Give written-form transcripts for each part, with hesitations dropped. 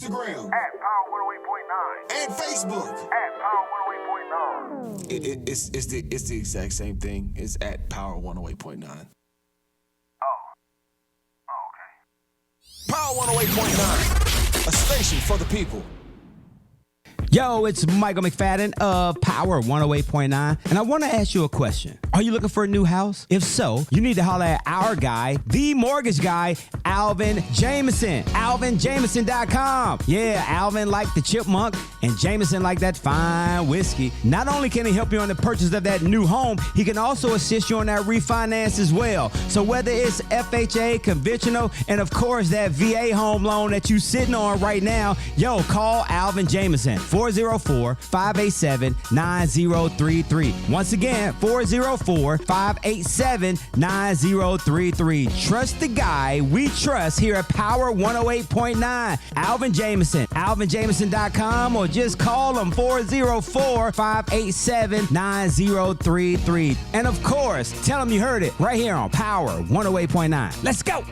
Instagram at Power 108.9 and Facebook at Power 108.9. It's the exact same thing. It's at Power 108.9. Okay. Power 108.9, a station for the people. Yo, it's Michael McFadden of Power 108.9, and I want to ask you a question. Are you looking for a new house? If so, you need to holler at our guy, the mortgage guy, Alvin Jameson. AlvinJameson.com. Yeah, Alvin like the chipmunk, and Jameson like that fine whiskey. Not only can he help you on the purchase of that new home, he can also assist you on that refinance as well. So whether it's FHA, conventional, and of course that VA home loan that you sitting on right now, yo, call Alvin Jameson. 404-587-9033. Once again, 404-587-9033. Trust the guy we trust here at Power 108.9. Alvin Jameson. AlvinJameson.com, or just call him 404-587-9033. And of course, tell him you heard it right here on Power 108.9. Let's go.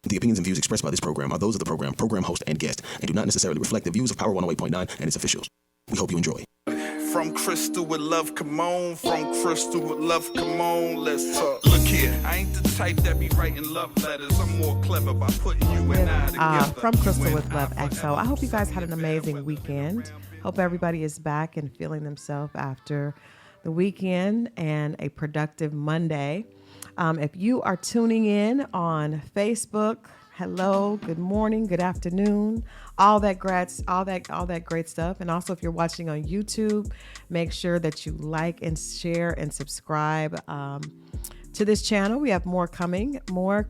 The opinions and views expressed by this program are those of the program host, and guest, and do not necessarily reflect the views of Power 108.9 and its officials. We hope you enjoy. From Christal with love, come on. From Christal with love, come on. Let's talk. Look here, I ain't the type that be writing love letters. I'm more clever by putting you and I together. From Christal with Love XO. I hope you guys had an amazing weekend. Hope everybody is back and feeling themselves after the weekend and a productive Monday. If you are tuning in on Facebook, hello, good morning, good afternoon, all that great stuff. And also, if you're watching on YouTube, make sure that you like and share and subscribe to this channel. We have more coming, more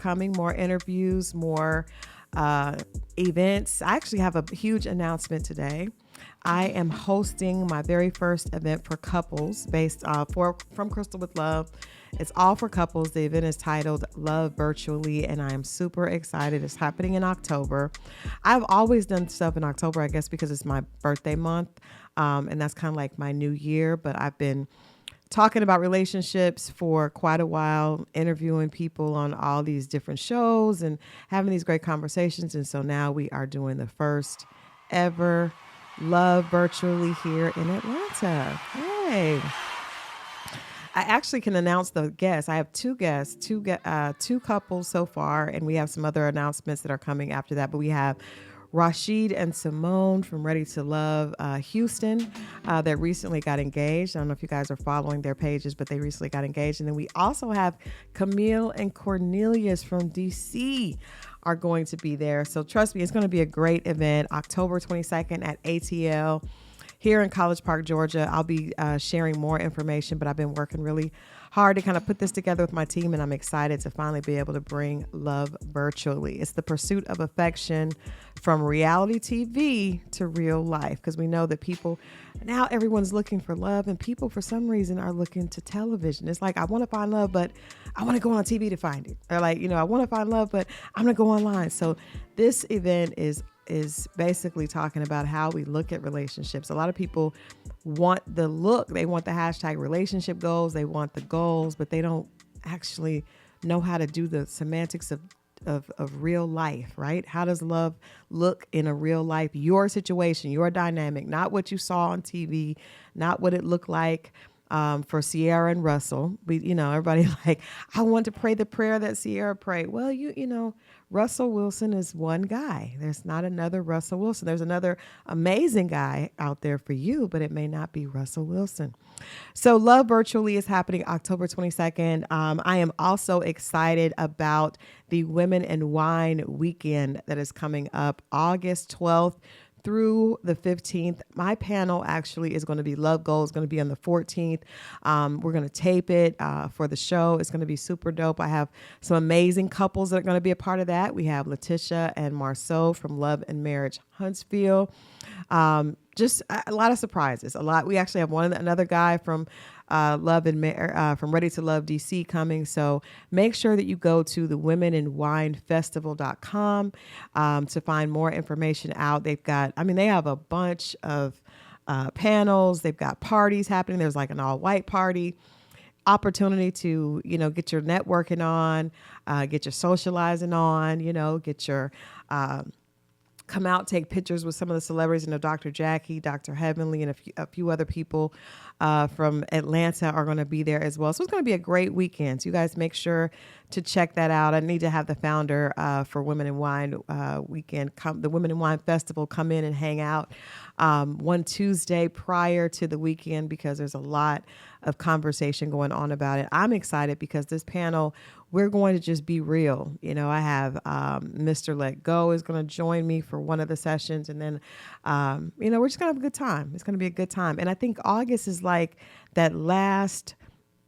interviews, more events. I actually have a huge announcement today. I am hosting my very first event for couples based from Christal with Love. It's all for couples. The event is titled Love Virtually, and I am super excited. It's happening in October. I've always done stuff in October, I guess, because it's my birthday month, and that's kind of like my new year. But I've been talking about relationships for quite a while, interviewing people on all these different shows and having these great conversations. And so now we are doing the first ever Love Virtually here in Atlanta. Hey. I actually can announce the guests. I have two guests, two couples so far, and we have some other announcements that are coming after that. But we have Rashid and Simone from Ready to Love Houston that recently got engaged. I don't know if you guys are following their pages, but they recently got engaged. And then we also have Camille and Cornelius from DC are going to be there. So trust me, it's going to be a great event. October 22nd at ATL. Here in College Park, Georgia. I'll be sharing more information, but I've been working really hard to kind of put this together with my team, and I'm excited to finally be able to bring love virtually. It's the pursuit of affection from reality TV to real life, because we know that now everyone's looking for love, and people for some reason are looking to television. It's like, I want to find love, but I want to go on TV to find it. Or like, I want to find love, but I'm going to go online. So this event is basically talking about how we look at relationships. A lot of people want the look. They want the hashtag relationship goals. They want the goals, but they don't actually know how to do the semantics of real life, right? How does love look in a real life? Your situation, your dynamic, not what you saw on TV, not what it looked like for Sierra and Russell. Everybody like, I want to pray the prayer that Sierra prayed. Well, Russell Wilson is one guy. There's not another Russell Wilson. There's another amazing guy out there for you, but it may not be Russell Wilson. So Love Virtually is happening October 22nd. I am also excited about the Women in Wine weekend that is coming up August 12th through the 15th. My panel actually is going to be Love Goals, going to be on the 14th. We're going to tape it for the show. It's going to be super dope. I have some amazing couples that are going to be a part of that. We have Letitia and Marceau from Love and Marriage Huntsville. Just a lot of surprises. We actually have another guy from from Ready to Love DC coming. So make sure that you go to the womeninwinefestival.com to find more information out. They have a bunch of panels. They've got parties happening. There's like an all-white party. opportunity to, get your networking on, get your socializing on, get your, come out, take pictures with some of the celebrities. Dr. Jackie, Dr. Heavenly, and a few other people from Atlanta are going to be there as well. So it's going to be a great weekend. So you guys make sure to check that out. I need to have the founder for Women in Wine weekend, the Women in Wine Festival, come in and hang out one Tuesday prior to the weekend, because there's a lot of conversation going on about it. I'm excited because this panel, we're going to just be real. I have Mr. Let Go is going to join me for one of the sessions. And then, we're just going to have a good time. It's going to be a good time. And I think August is like that last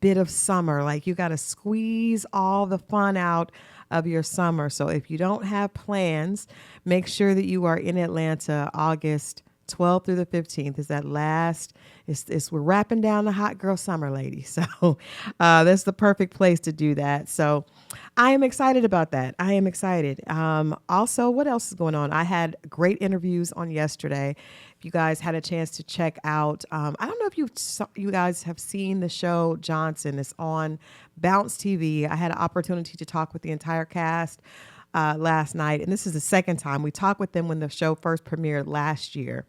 bit of summer. Like, you got to squeeze all the fun out of your summer. So if you don't have plans, make sure that you are in Atlanta August 12th through the 15th. Is that last, we're wrapping down the hot girl summer, ladies. So that's the perfect place to do that. So I am excited about that. I am excited. Also, what else is going on? I had great interviews on yesterday. If you guys had a chance to check out, I don't know if you guys have seen the show Johnson. It's on Bounce TV. I had an opportunity to talk with the entire cast last night, and this is the second time. We talked with them when the show first premiered last year,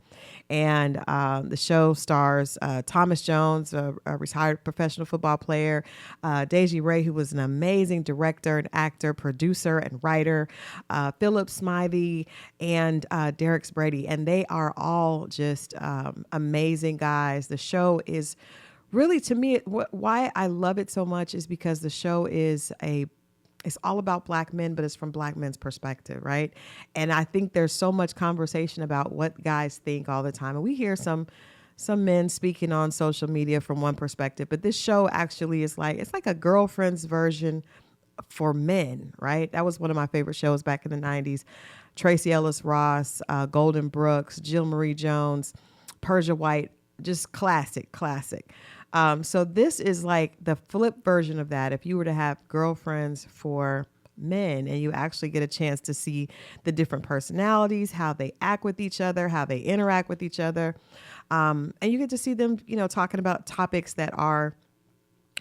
and the show stars Thomas Jones, a retired professional football player, Deji Ray, who was an amazing director and actor, producer and writer, Philip Smythe, and Derek Brady, and they are all just amazing guys. The show is really, to me, why I love it so much is because the show is it's all about Black men, but it's from Black men's perspective, right? And I think there's so much conversation about what guys think all the time. And we hear some men speaking on social media from one perspective, but this show actually is it's like a girlfriend's version for men, right? That was one of my favorite shows back in the 90s. Tracy Ellis Ross, Golden Brooks, Jill Marie Jones, Persia White, just classic. So this is like the flip version of that. If you were to have girlfriends for men, and you actually get a chance to see the different personalities, how they act with each other, how they interact with each other. And you get to see them, talking about topics that are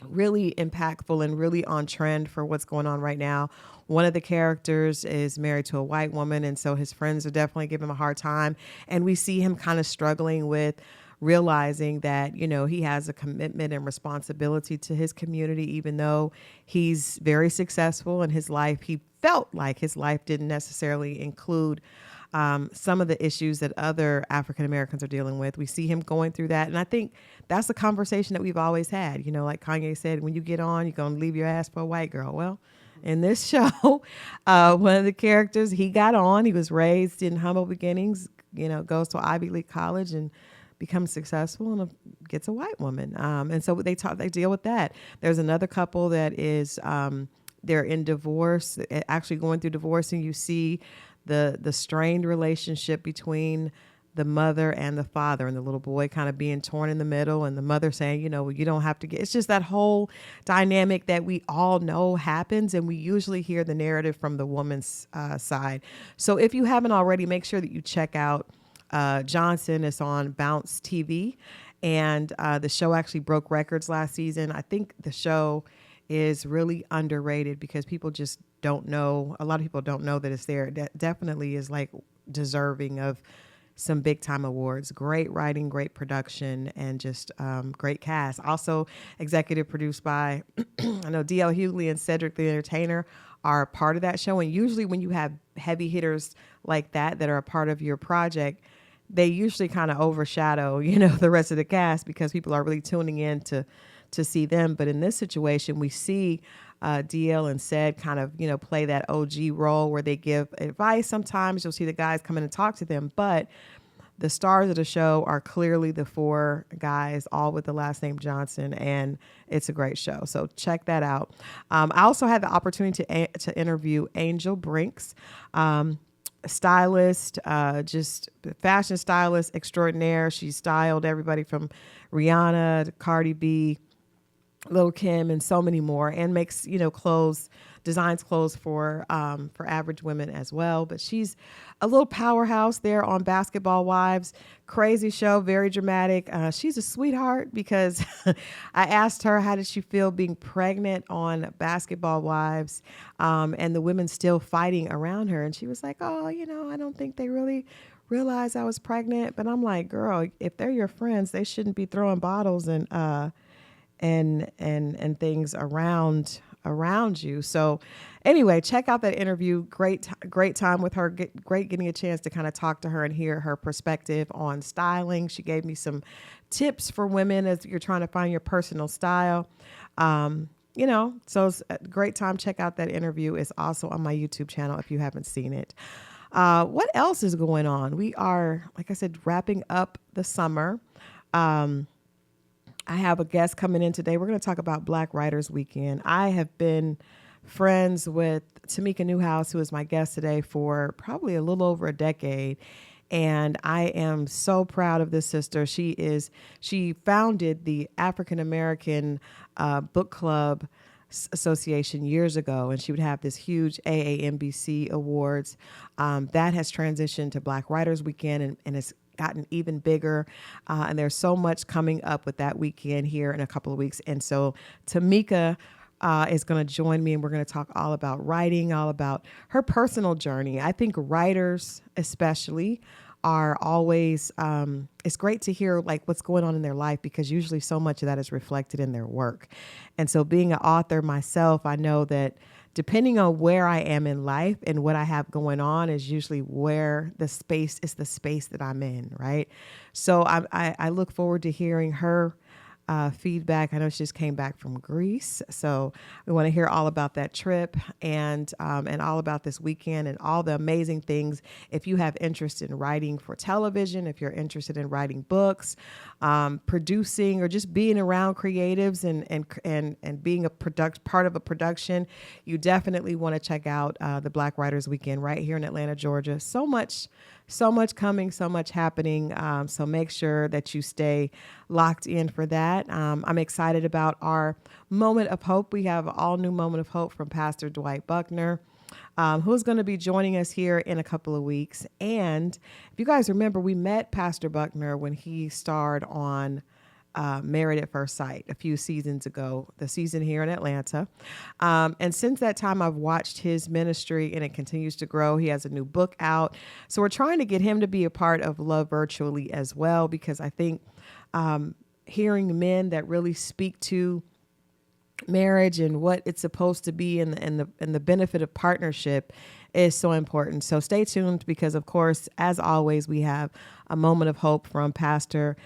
really impactful and really on trend for what's going on right now. One of the characters is married to a white woman, and so his friends are definitely giving him a hard time. And we see him kind of struggling with realizing that, he has a commitment and responsibility to his community, even though he's very successful in his life. He felt like his life didn't necessarily include some of the issues that other African Americans are dealing with. We see him going through that. And I think that's a conversation that we've always had. Like Kanye said, when you get on, you're going to leave your ass for a white girl. Well, in this show, one of the characters, he got on, he was raised in humble beginnings, goes to Ivy League college and becomes successful and gets a white woman. And so they deal with that. There's another couple that is, they're in divorce, actually going through divorce, and you see the strained relationship between the mother and the father, and the little boy kind of being torn in the middle, and the mother saying, you don't have to it's just that whole dynamic that we all know happens. And we usually hear the narrative from the woman's side. So if you haven't already, make sure that you check out Johnson. Is on Bounce TV, and the show actually broke records last season. I think the show is really underrated because people just don't know. A lot of people don't know that it's there. That definitely is deserving of some big time awards. Great writing, great production, and just great cast. Also executive produced by I know D.L. Hughley and Cedric the Entertainer are part of that show. And usually when you have heavy hitters like that are a part of your project, they usually kind of overshadow, the rest of the cast, because people are really tuning in to see them. But in this situation, we see DL and Ced kind of, play that OG role where they give advice. Sometimes you'll see the guys come in and talk to them, but the stars of the show are clearly the four guys, all with the last name Johnson, and it's a great show. So check that out. I also had the opportunity to interview Angel Brinks, stylist, just fashion stylist extraordinaire. She styled everybody from Rihanna to Cardi B, Lil' Kim, and so many more, and makes, clothes designs clothes for average women as well. But she's a little powerhouse there on Basketball Wives. Crazy show, very dramatic. She's a sweetheart because I asked her how did she feel being pregnant on Basketball Wives, and the women still fighting around her. And she was like, oh, I don't think they really realized I was pregnant. But I'm like, girl, if they're your friends, they shouldn't be throwing bottles and things around you. So anyway, check out that interview. Great time with her. Great getting a chance to kind of talk to her and hear her perspective on styling. She gave me some tips for women as you're trying to find your personal style. So it's a great time. Check out that interview. It's also on my YouTube channel if you haven't seen it. What else is going on? We are, like I said, wrapping up the summer. I have a guest coming in today. We're going to talk about Black Writers Weekend. I have been friends with Tamika Newhouse, who is my guest today, for probably a little over a decade. And I am so proud of this sister. She founded the African American Book Club Association years ago, and she would have this huge Aambc Awards. That has transitioned to Black Writers Weekend, and it's gotten even bigger, and there's so much coming up with that weekend here in a couple of weeks. And so Tamika is going to join me, and we're going to talk all about writing, all about her personal journey. I think writers especially are always, it's great to hear like what's going on in their life, because usually so much of that is reflected in their work. And so being an author myself, I know that depending on where I am in life and what I have going on is usually where the space that I'm in, right? So I look forward to hearing her feedback. I know she just came back from Greece, so we want to hear all about that trip and all about this weekend and all the amazing things. If you have interest in writing for television, if you're interested in writing books, producing, or just being around creatives and being part of a production, you definitely want to check out the Black Writers Weekend right here in Atlanta, Georgia. So much coming, so much happening. So make sure that you stay locked in for that. I'm excited about our Moment of Hope. We have an all new Moment of Hope from Pastor Dwight Buckner, who's going to be joining us here in a couple of weeks. And if you guys remember, we met Pastor Buckner when he starred on Married at First Sight a few seasons ago, the season here in Atlanta. And since that time, I've watched his ministry, and it continues to grow. He has a new book out. So we're trying to get him to be a part of Love Virtually as well, because I think hearing men that really speak to marriage and what it's supposed to be and the benefit of partnership is so important. So stay tuned, because of course, as always, we have a Moment of Hope from Pastor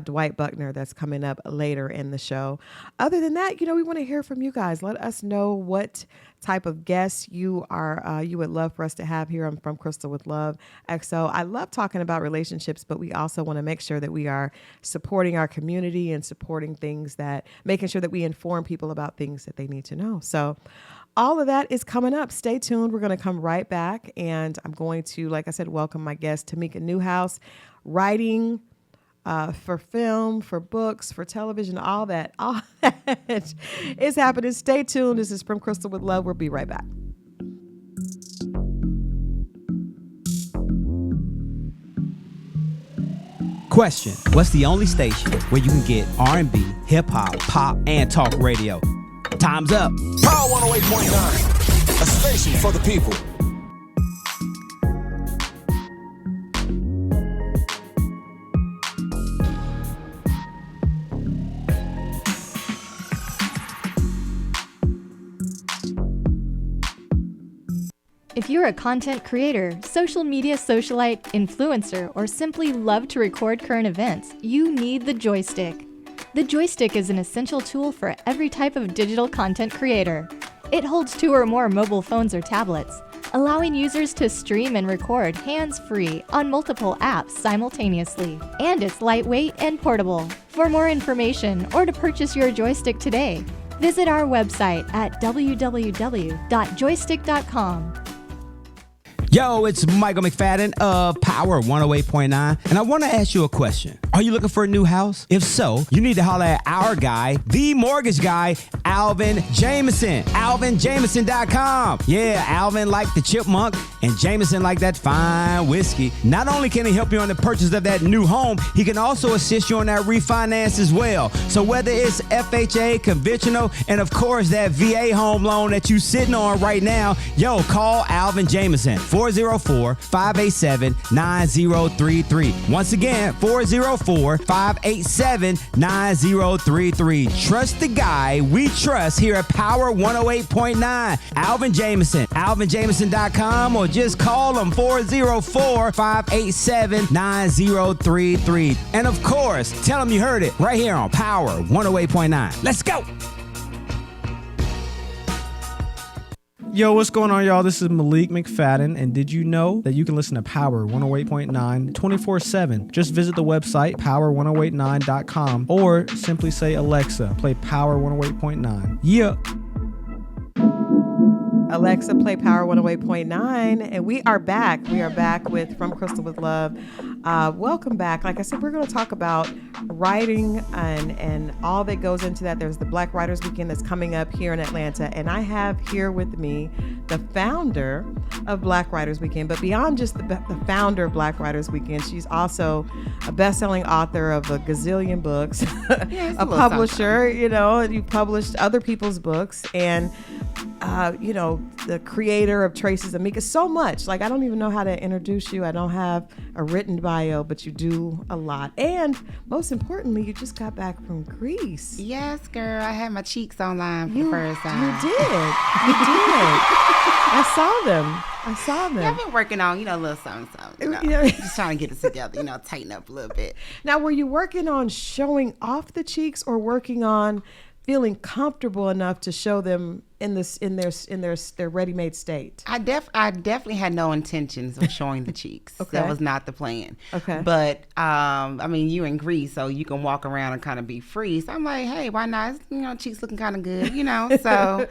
Dwight Buckner that's coming up later in the show. Other than that, we want to hear from you guys. Let us know what type of guests you would love for us to have here. I'm from Christal with Love XO. I love talking about relationships, but we also want to make sure that we are supporting our community and supporting making sure that we inform people about things that they need to know. So all of that is coming up. Stay tuned. We're going to come right back. And I'm going to, like I said, welcome my guest, Tamika Newhouse, writing for film, for books, for television, all that is happening. Stay tuned. This is From Christal with Love. We'll be right back. Question: what's the only station where you can get R&B, hip hop, pop, and talk radio? Time's up. Power 108.9, a station for the people. If you're a content creator, social media socialite, influencer, or simply love to record current events, you need the joystick. The joystick is an essential tool for every type of digital content creator. It holds 2 or more mobile phones or tablets, allowing users to stream and record hands-free on multiple apps simultaneously. And it's lightweight and portable. For more information or to purchase your joystick today, visit our website at www.joystick.com. Yo, it's Michael McFadden of Power 108.9, and I want to ask you a question. Are you looking for a new house? If so, you need to holler at our guy, the mortgage guy, Alvin Jameson. AlvinJameson.com. Yeah, Alvin like the chipmunk and Jameson like that fine whiskey. Not only can he help you on the purchase of that new home, he can also assist you on that refinance as well. So whether it's FHA, conventional, and of course that VA home loan that you sitting on right now, yo, call Alvin Jameson, 404-587-9033. Once again, 404-587-9033. Trust the guy we trust here at Power 108.9. Alvin Jameson, AlvinJameson.com, or just call him 404-587-9033. And of course, tell him you heard it right here on Power 108.9. Let's go. Yo, what's going on, y'all? This is Malik McFadden, and did you know that you can listen to Power 108.9 24/7? Just visit the website, power1089.com, or simply say, Alexa, play Power 108.9. Yeah. Alexa, play Power 108.9, and we are back. We are back with From Christal with Love. Welcome back. Like I said, we're going to talk about writing and all that goes into that. There's the Black Writers Weekend that's coming up here in Atlanta, and I have here with me the founder of Black Writers Weekend. But beyond just the founder of Black Writers Weekend, she's also a best-selling author of a gazillion books, a publisher. You know, you published other people's books, and you know, the creator of Traces of Mika. So much. Like, I don't even know how to introduce you. I don't have a written bio, but you do a lot. And most importantly, you just got back from Greece. Yes, girl. I had my cheeks online for the first time. You did. You did. I saw them. Yeah, I've been working on, a little something. Just trying to get it together, tighten up a little bit. Now, were you working on showing off the cheeks or working on feeling comfortable enough to show them in their ready-made state? I definitely had no intentions of showing the cheeks. Okay. That was not the plan. Okay. But you in Greece, so you can walk around and kind of be free. So I'm like, hey, why not? Cheeks looking kind of good, So,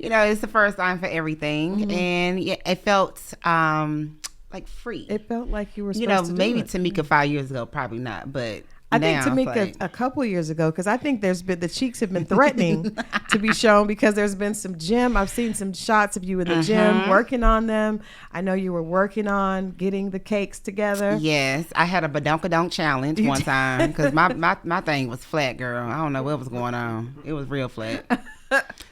it's the first time for everything, mm-hmm. and yeah, it felt like free. It felt like you were supposed to do maybe it. Tamika 5 years ago, probably not, but. I think Tamika a couple of years ago, because I think the cheeks have been threatening to be shown, because there's been some gym. I've seen some shots of you in the gym working on them. I know you were working on getting the cakes together. Yes, I had a badunkadunk challenge one time because my thing was flat, girl. I don't know what was going on. It was real flat.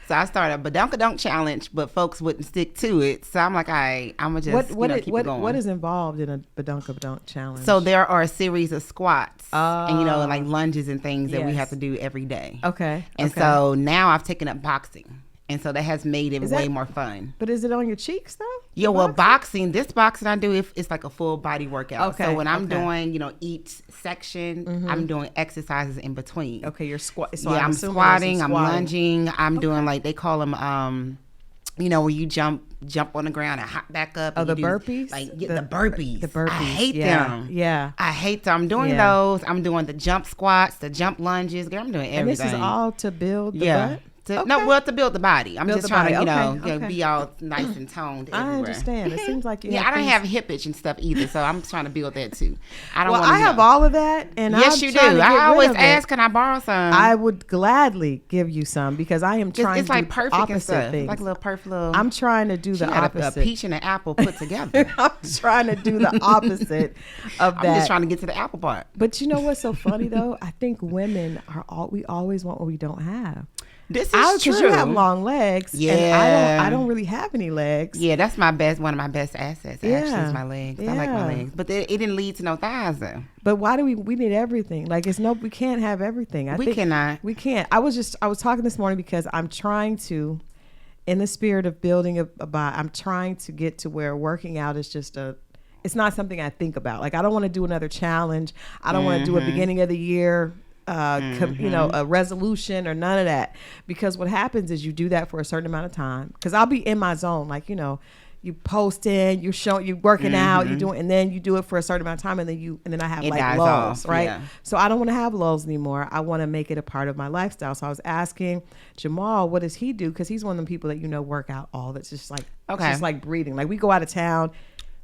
So I started a badunkadunk challenge, but folks wouldn't stick to it. So I'm like, all right, I'm going to just keep it going. What is involved in a badunkadunk challenge? So there are a series of squats and, like lunges and things that we have to do every day. Okay. And so now I've taken up boxing. And so that has made it way more fun. But is it on your cheeks, though? Yeah, well, this boxing I do, it's like a full body workout. Okay. So when I'm doing, each section, I'm doing exercises in between. Okay, you're squatting. So I'm squatting, I'm lunging, I'm doing like, they call them, where you jump on the ground and hop back up. Oh, the burpees? The burpees. The burpees. I hate them. Yeah. I hate them. I'm doing those. I'm doing the jump squats, the jump lunges. Girl, I'm doing everything. And this is all to build the butt? To build the body. I'm just trying to, be all nice and toned everywhere. I understand. It seems like you I don't have hip itch and stuff either, so I'm trying to build that too. I have all of that, and yes, you do. I always ask, can I borrow some? I would gladly give you some, because I am trying to do perfect opposite things. Like a little perfect little. I'm trying to do the opposite. A peach and an apple put together. I'm trying to do the opposite of that. I'm just trying to get to the apple part. But you know what's so funny though? I think women we always want what we don't have. This is true. Because you have long legs. Yeah. And I don't really have any legs. Yeah, that's one of my best assets, actually, is my legs. Yeah. I like my legs. But it didn't lead to no thighs, though. But why do we need everything? Like, we can't have everything. We cannot. We can't. I was talking this morning because I'm trying to, in the spirit of building a body, I'm trying to get to where working out is just it's not something I think about. Like, I don't want to do another challenge. I don't want to do a beginning of the year a resolution or none of that, because what happens is you do that for a certain amount of time, because I'll be in my zone, like, you posting, you're working out, you doing, and then you do it for a certain amount of time, and then I have like lulls, right? Yeah. So I don't want to have lulls anymore. I want to make it a part of my lifestyle. So I was asking Jamal, what does he do? Because he's one of the people that work out all. That's just like it's just like breathing. Like, we go out of town.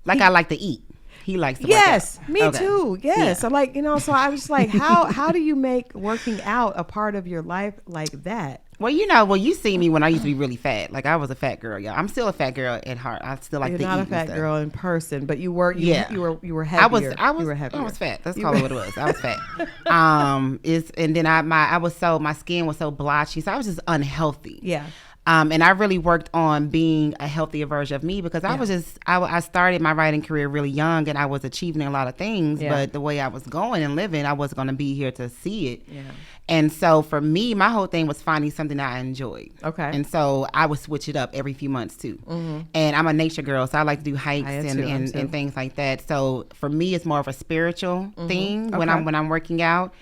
I like to eat. He likes to Yes, work out. me Okay. too. Yes. Yeah. I'm like, so I was like, how do you make working out a part of your life like that? Well, you see me when I used to be really fat. Like I was a fat girl. Yeah, I'm still a fat girl at heart. I still like You're to eat not a and fat stuff. girl in person, but you were Yeah. you were heavier. I was fat. Let's call it what it was. I was fat. And then my skin was so blotchy, so I was just unhealthy. Yeah. And I really worked on being a healthier version of me because I started my writing career really young and I was achieving a lot of things, but the way I was going and living, I wasn't going to be here to see it. Yeah. And so for me, my whole thing was finding something that I enjoyed. Okay. And so I would switch it up every few months too. Mm-hmm. And I'm a nature girl, so I like to do hikes and things like that. So for me, it's more of a spiritual thing when I'm working out.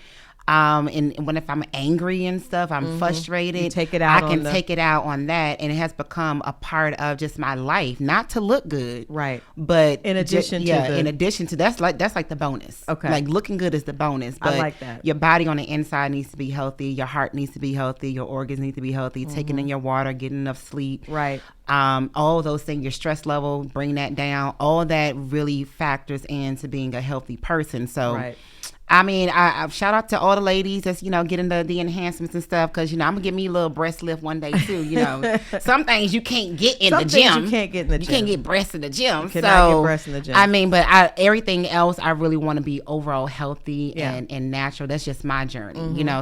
And when if I'm angry and stuff, I'm frustrated. You take it out. I can take it out on that, and it has become a part of just my life. Not to look good, right? But in addition to that's like the bonus. Okay, like looking good is the bonus. But I like that. Your body on the inside needs to be healthy. Your heart needs to be healthy. Your organs need to be healthy. Taking in your water, getting enough sleep. Right. All those things, your stress level, bring that down. All that really factors into being a healthy person. So. Right. I mean, I shout out to all the ladies that's, getting the enhancements and stuff because, I'm going to get me a little breast lift one day too, Some things you can't get in the gym. You can't get in the gym. You can't get breasts in the gym. You cannot get breasts in the gym. I mean, but everything else, I really want to be overall healthy and natural. That's just my journey,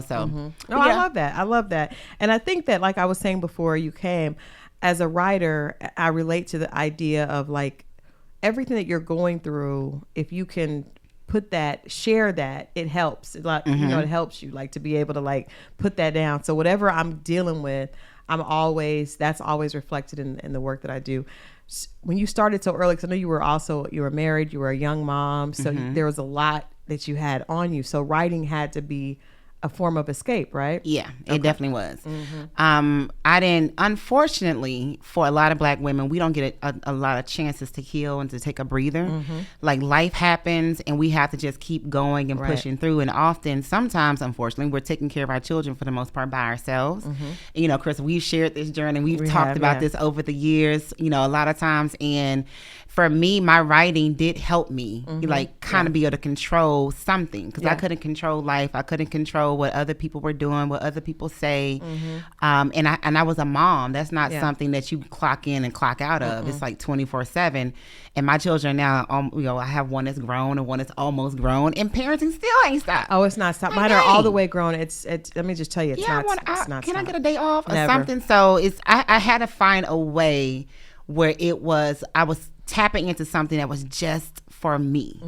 so. No, I love that. I love that. And I think that, like I was saying before you came, as a writer, I relate to the idea of like everything that you're going through, if you can share that, it helps. Like, it helps you like to be able to like put that down. So whatever I'm dealing with, that's always reflected in the work that I do. When you started so early, because I know you were married, you were a young mom, so there was a lot that you had on you. So writing had to be a form of escape, right? Yeah, it definitely was. Unfortunately, for a lot of Black women, we don't get a lot of chances to heal and to take a breather. Like life happens and we have to just keep going and pushing through. And sometimes, unfortunately, we're taking care of our children for the most part by ourselves. Chris, we've shared this journey. We've talked about this over the years, a lot of times. And for me, my writing did help me, kind of be able to control something because I couldn't control life. I couldn't control what other people were doing, what other people say. And I was a mom. That's not something that you clock in and clock out of. It's like 24/7. And my children now, I have one that's grown and one that's almost grown, and parenting still ain't stopped. Oh, it's not stopped. Mine are all the way grown. It's. Let me just tell you, it's not. Can I get a day off or something? So I had to find a way where I was tapping into something that was just for me.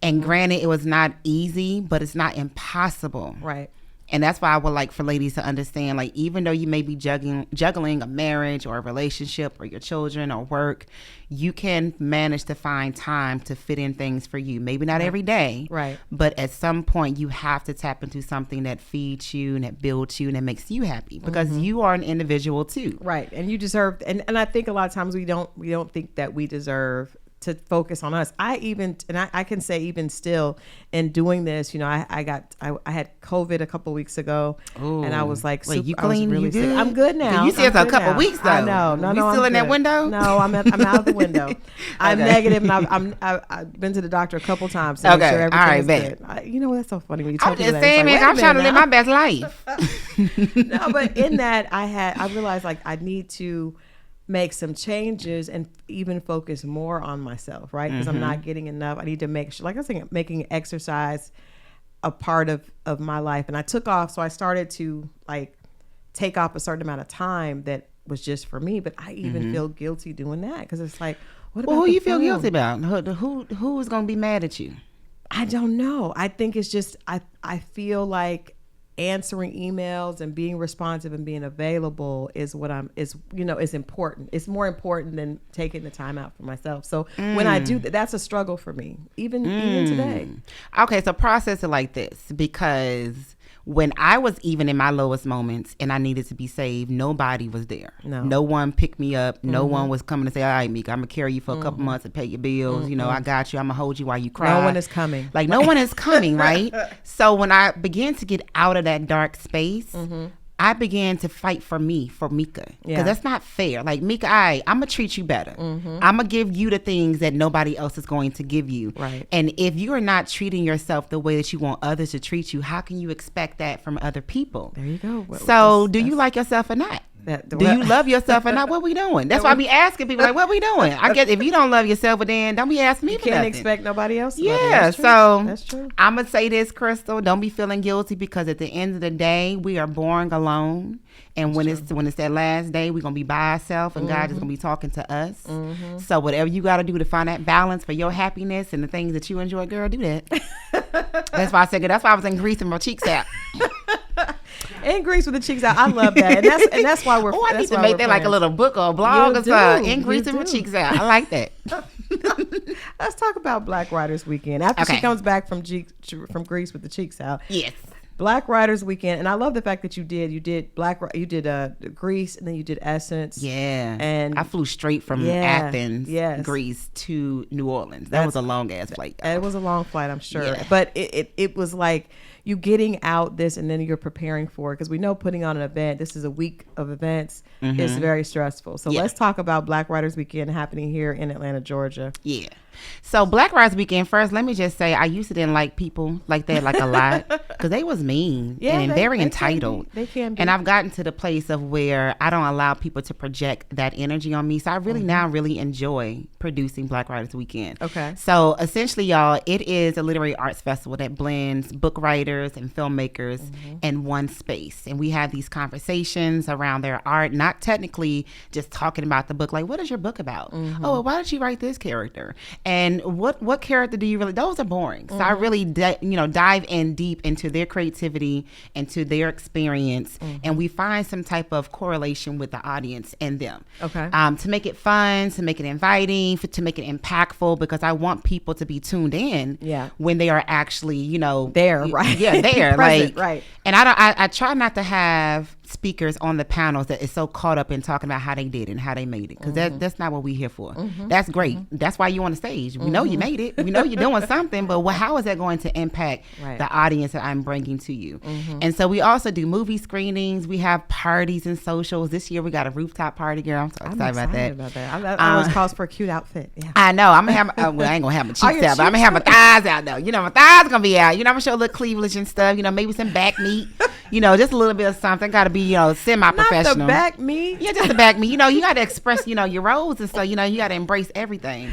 And granted, it was not easy, but it's not impossible. Right. And that's why I would like for ladies to understand, like, even though you may be juggling a marriage or a relationship or your children or work, you can manage to find time to fit in things for you. Maybe not every day. Right. But at some point, you have to tap into something that feeds you and that builds you and that makes you happy because you are an individual too. Right. And you deserve, and I think a lot of times we don't think that we deserve to focus on us. I can say even still in doing this, I had COVID a couple weeks ago. Ooh. And I was like, wait, you clean? Really you good? Sick. I'm good now. You said a couple weeks though. I know. No, you still in that window? No, I'm out of the window. I'm negative, and I've been to the doctor a couple times to make sure everything is good. That's so funny when you talk about that. I'm just saying, I'm trying to live my best life. No, but in that I realized like I need to make some changes and even focus more on myself, right? Because I'm not getting enough. I need to make sure, like I was saying, making exercise a part of my life. And I took off, so I started to like take off a certain amount of time that was just for me. But I even feel guilty doing that because it's like, what about who you feel phone? guilty about? Who is going to be mad at you? I don't know. I think it's just I feel like answering emails and being responsive and being available is important. It's more important than taking the time out for myself. So when I do that's a struggle for me, even today. Okay, so process it like this, because when I was even in my lowest moments and I needed to be saved, nobody was there. No one picked me up. No one was coming to say, all right, Meek, I'm going to carry you for a couple months and pay your bills. I got you. I'm going to hold you while you cry. No one is coming. Like, no one is coming, right? So when I began to get out of that dark space, I began to fight for Mika. Because Yeah. that's not fair. Like, Mika, I'm going to treat you better. I'm going to give you the things that nobody else is going to give you. Right. And if you are not treating yourself the way that you want others to treat you, how can you expect that from other people? There you go. So do you like yourself or not? Do you love yourself or not? What we doing? That's why I be asking people, like, what we doing? I guess if you don't love yourself, but then don't be asking me for can't nothing. expect nobody else to love you. Yeah, That's true. so That's true. I'm going to say this, Christal. Don't be feeling guilty, because at the end of the day, we are born alone. And when it's that last day, we're going to be by ourselves, and God is going to be talking to us. So whatever you got to do to find that balance for your happiness and the things that you enjoy, girl, do that. That's why I said, that's why I was in Greece and my cheeks out. In Greece with the cheeks out. I love that. And that's why we're Oh, I that's need to why make we're that like a friends. little book or a blog You or something. do. In Greece You and my do. cheeks out. I like that. Let's talk about Black Writers Weekend. After she Okay. comes back from Greece with the cheeks out. Yes. Black Writers Weekend, and I love the fact that you did Greece, and then you did Essence. Yeah. And I flew straight from Athens, Greece to New Orleans. That was a long ass flight. It was a long flight, I'm sure. Yeah. But it was like you getting out this, and then you're preparing for it, because we know putting on an event, this is a week of events, is very stressful. So let's talk about Black Writers Weekend happening here in Atlanta, Georgia. Yeah. So Black Writers Weekend, first, let me just say, I used to didn't like people like that, like a lot, because they was mean and very entitled. They can be. And I've gotten to the place of where I don't allow people to project that energy on me. So I really now really enjoy producing Black Writers Weekend. Okay. So essentially, y'all, it is a literary arts festival that blends book writers and filmmakers in one space. And we have these conversations around their art, not technically just talking about the book. Like, what is your book about? Oh, well, why did you write this character? And what character do you really? Those are boring. So I really, dive in deep into their creativity, into their experience, and we find some type of correlation with the audience and them. Okay. To make it fun, to make it inviting, to make it impactful, because I want people to be tuned in. Yeah. When they are actually, There, right. Yeah, there, Present, like right. And I try not to have speakers on the panels that is so caught up in talking about how they did and how they made it, because that's not what we're here for. That's great. That's why you're on the stage. We know you made it. We know you're doing something, but how is that going to impact the audience that I'm bringing to you? And so we also do movie screenings. We have parties and socials. This year we got a rooftop party, girl. I'm so excited about that. I always calls for a cute outfit. Yeah. I know. I'm gonna have. Well, I ain't gonna have my cheeks your out, but I'm gonna have my thighs out though. My thighs gonna be out. I'm gonna show a little cleavage and stuff. Maybe some back meat. Just a little bit of something. Got to be semi-professional. Not the back meat. Yeah, just the back meat. You got to express your roles and stuff. You got to embrace everything.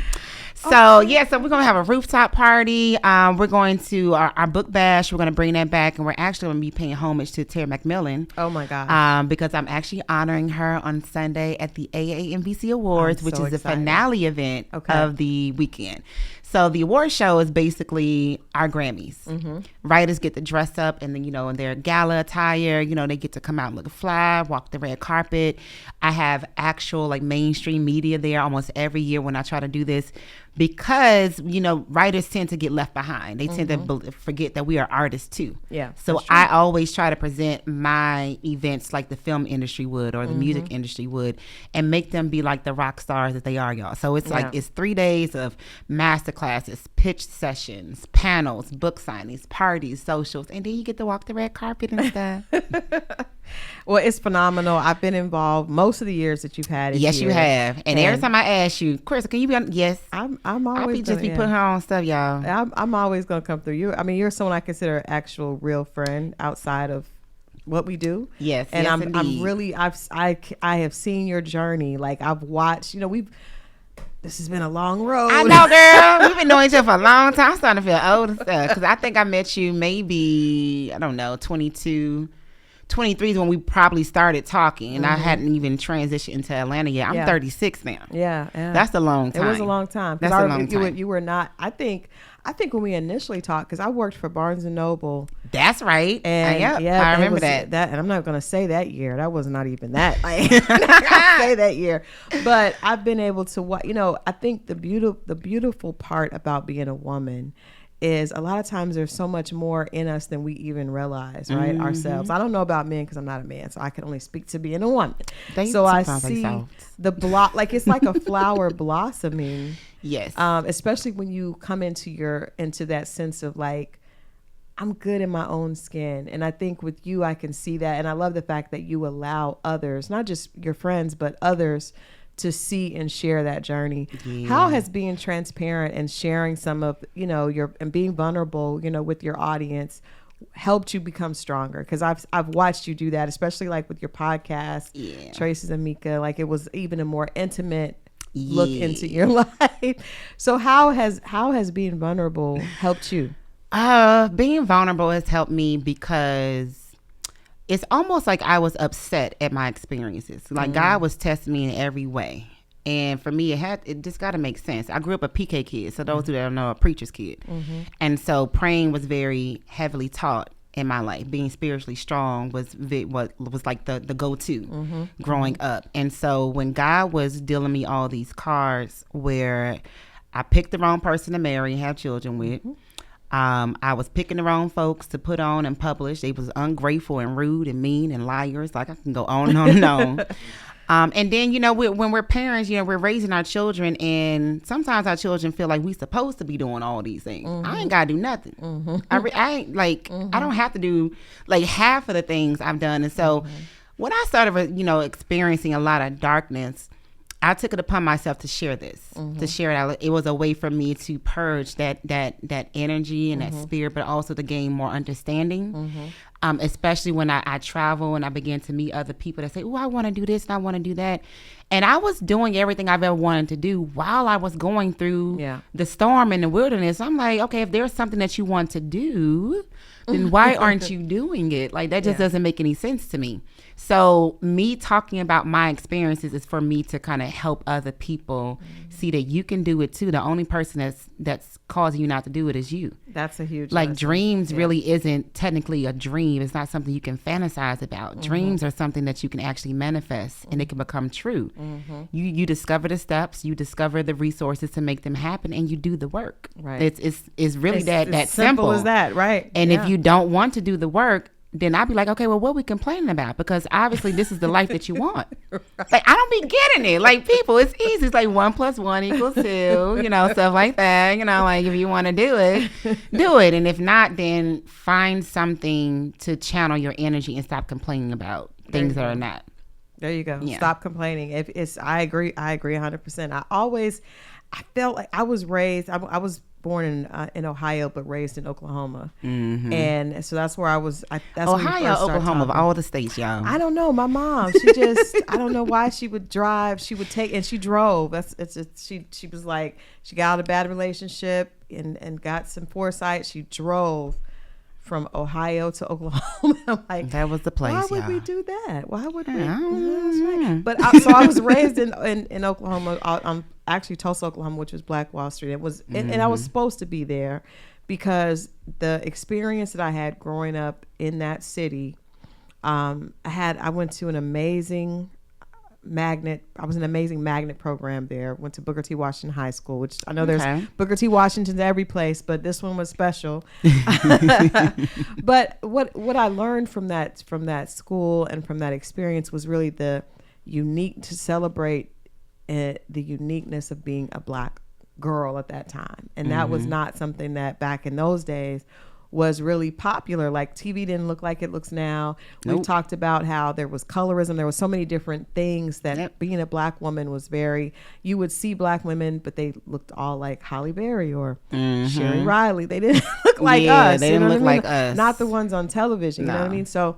So so we're gonna have a rooftop party. We're going to our book bash. We're gonna bring that back, and we're actually gonna be paying homage to Terry McMillan. Oh my God! Because I'm actually honoring her on Sunday at the Aambc Awards, which is the excited. finale event of the weekend. So the award show is basically our Grammys. Writers get to dress up and then, in their gala attire, they get to come out and look fly, walk the red carpet. I have actual mainstream media there almost every year when I try to do this, because, writers tend to get left behind. They tend to forget that we are artists too. Yeah. So I always try to present my events like the film industry would or the music industry would, and make them be like the rock stars that they are, y'all. So it's it's 3 days of master classes, pitch sessions, panels, book signings, parties, socials, and then you get to walk the red carpet and stuff. Well, it's phenomenal. I've been involved most of the years that you've had it. Yes, here. you have. And every time I ask you, Chris, can you be on? Yes. I'm always I'll be gonna, putting her on stuff, y'all. I'm always gonna come through. You're someone I consider an actual real friend outside of what we do. Yes, and yes, I'm indeed. really I have seen your journey. Like, I've watched. This has been a long road. I know, girl. We've been knowing each other for a long time. I'm starting to feel old and stuff, because I think I met you maybe, I don't know, 22, 23 is when we probably started talking, and I hadn't even transitioned into Atlanta yet. I'm 36 now. Yeah. That's a long time. It was a long time. That's a long time. You were not. I think when we initially talked, because I worked for Barnes and Noble. That's right. And I remember that. And I'm not going to say that year. That was not even that. I'm not going to say that year. But I've been able to, I think the beautiful part about being a woman is a lot of times there's so much more in us than we even realize, right? Ourselves. I don't know about men because I'm not a man, so I can only speak to being a woman. So I see the it's like a flower blossoming. Yes. Especially when you come into that sense of I'm good in my own skin. And I think with you, I can see that. And I love the fact that you allow others, not just your friends, but others to see and share that journey. Yeah. How has being transparent and sharing some of, and being vulnerable, with your audience helped you become stronger? Because I've watched you do that, especially like with your podcast, Traces and Mika. Like it was even a more intimate look into your life. So how has being vulnerable helped you? Being vulnerable has helped me because it's almost like I was upset at my experiences. Like God was testing me in every way. And for me, it just got to make sense. I grew up a PK kid. So those who don't know, a preacher's kid. And so praying was very heavily taught in my life. Being spiritually strong was what was like the go-to growing up. And so when God was dealing me all these cards where I picked the wrong person to marry and have children with, I was picking the wrong folks to put on and publish. They was ungrateful and rude and mean and liars. Like I can go on and on and on. And then, when we're parents, we're raising our children, and sometimes our children feel like we supposed to be doing all these things. I ain't got to do nothing. I ain't like, I don't have to do like half of the things I've done. And so when I started, experiencing a lot of darkness, I took it upon myself to share this, to share it out. It was a way for me to purge that energy and that spirit, but also to gain more understanding. Especially when I travel and I began to meet other people that say, oh, I want to do this and I want to do that. And I was doing everything I've ever wanted to do while I was going through the storm in the wilderness. I'm like, okay, if there's something that you want to do, then why aren't you doing it? Like, that just doesn't make any sense to me. So me talking about my experiences is for me to kind of help other people see that you can do it too. The only person that's causing you not to do it is you. That's a huge like lesson. Dreams really isn't technically a dream. It's not something you can fantasize about. Dreams are something that you can actually manifest and it can become true. You discover the steps, you discover the resources to make them happen, and you do the work. Right. It's really that simple as that, right? And if you don't want to do the work, then I'd be like, okay, well, what are we complaining about? Because obviously this is the life that you want. Like, I don't be getting it. Like, people, it's easy. It's like 1 + 1 = 2, stuff like that. Like, if you want to do it, do it. And if not, then find something to channel your energy and stop complaining about things that are not. There you go. Yeah. Stop complaining. I agree 100%. I felt like I was raised, I was born in Ohio, but raised in Oklahoma. And so that's where I was. That's Ohio, Oklahoma, of all the states, y'all. I don't know. My mom, she just, I don't know why she would drive. She would take, and she drove. She was like, she got out of a bad relationship and got some foresight. She drove from Ohio to Oklahoma. I'm like, that was the place. Why would we do that? Why would we? That's right. But so I was raised in Oklahoma. Actually Tulsa, Oklahoma, which was Black Wall Street. It was, and I was supposed to be there because the experience that I had growing up in that city, I went to an amazing magnet. I was in an amazing magnet program there. Went to Booker T. Washington High School, which I know there's Booker T. Washington's every place, but this one was special. But what I learned from that school and from that experience was really to celebrate the uniqueness of being a Black girl at that time. And that was not something that back in those days was really popular. Like, TV didn't look like it looks now. Nope. We talked about how there was colorism. There was so many different things that being a Black woman was you would see Black women, but they looked all like Halle Berry or Sherry Riley. They didn't look like us. They didn't look like us. Not the ones on television. You know what I mean? So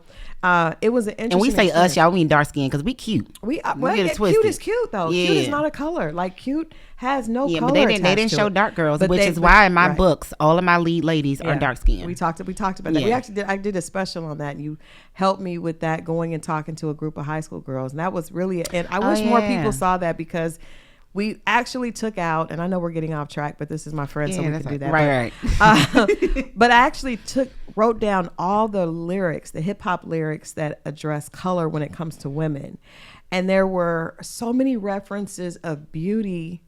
it was an interesting. And we say us, y'all, we mean dark skin because we cute. We get it twisted. Cute is cute though. Yeah. Cute is not a color. Like, cute has no color. But they didn't show dark girls, which is why in my books, all of my lead ladies are dark skinned. We talked about that. I did a special on that, and you helped me with that, going and talking to a group of high school girls, and that was really. And I wish more people saw that, because we actually took out, and I know we're getting off track, but this is my friend, so we can do that. Right. But I actually wrote down all the lyrics, the hip hop lyrics that address color when it comes to women. And there were so many references of beauty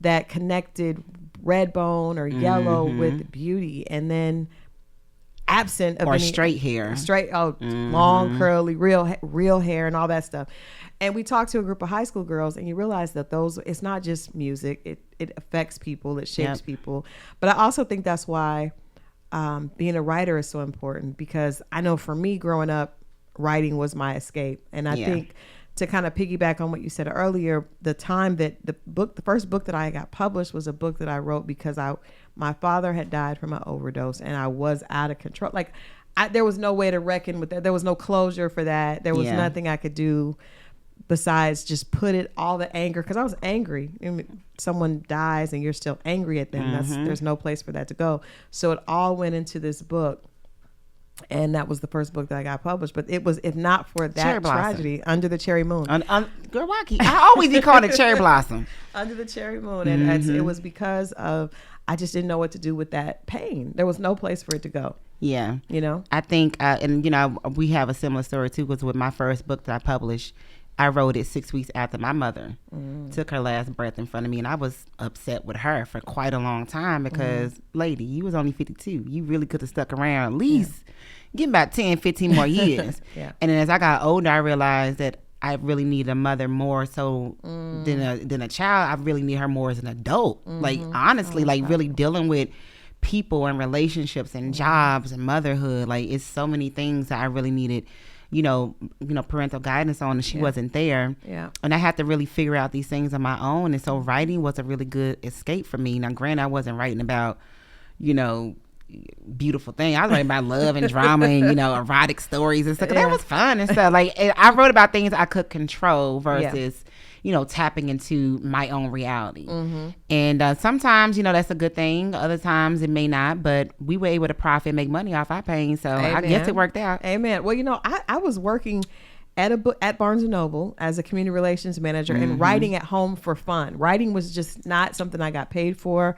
that connected red bone or yellow with beauty. And then absent of any straight hair, long, curly, real hair and all that stuff. And we talked to a group of high school girls, and you realize that it's not just music. It affects people. It shapes people. But I also think that's why being a writer is so important, because I know for me growing up, writing was my escape. And I think to kind of piggyback on what you said earlier, the time that the first book that I got published was a book that I wrote because my father had died from an overdose, and I was out of control. Like there was no way to reckon with that. There was no closure for that. There was nothing I could do besides just put it all the anger, because I was angry. I mean, someone dies and you're still angry at them. There's no place for that to go. So it all went into this book. And that was the first book that I got published. But it was, if not for that tragedy, Under the Cherry Moon. Girl, I always be calling it Cherry Blossom. Under the Cherry Moon. And it was because of, I just didn't know what to do with that pain. There was no place for it to go. Yeah. You know? I think, and you know, we have a similar story too, because with my first book that I published, I wrote it 6 weeks after my mother took her last breath in front of me. And I was upset with her for quite a long time because, lady, you was only 52. You really could have stuck around at least give about 10, 15 more years. And then as I got older, I realized that I really need a mother more so than a child. I really need her more as an adult. Like, honestly, like really dealing with people and relationships and jobs and motherhood. Like, it's so many things that I really needed, you know, parental guidance on, and she wasn't there. And I had to really figure out these things on my own. And so writing was a really good escape for me. Now, granted, I wasn't writing about, you know, beautiful thing. I was writing about love and drama and, you know, erotic stories and stuff. That was fun and stuff. Like, I wrote about things I could control versus, you know, tapping into my own reality. And sometimes, you know, that's a good thing. Other times it may not, but we were able to profit and make money off our pain. So I guess it worked out. Amen. Well, you know, I was working at Barnes & Noble as a community relations manager and writing at home for fun. Writing was just not something I got paid for.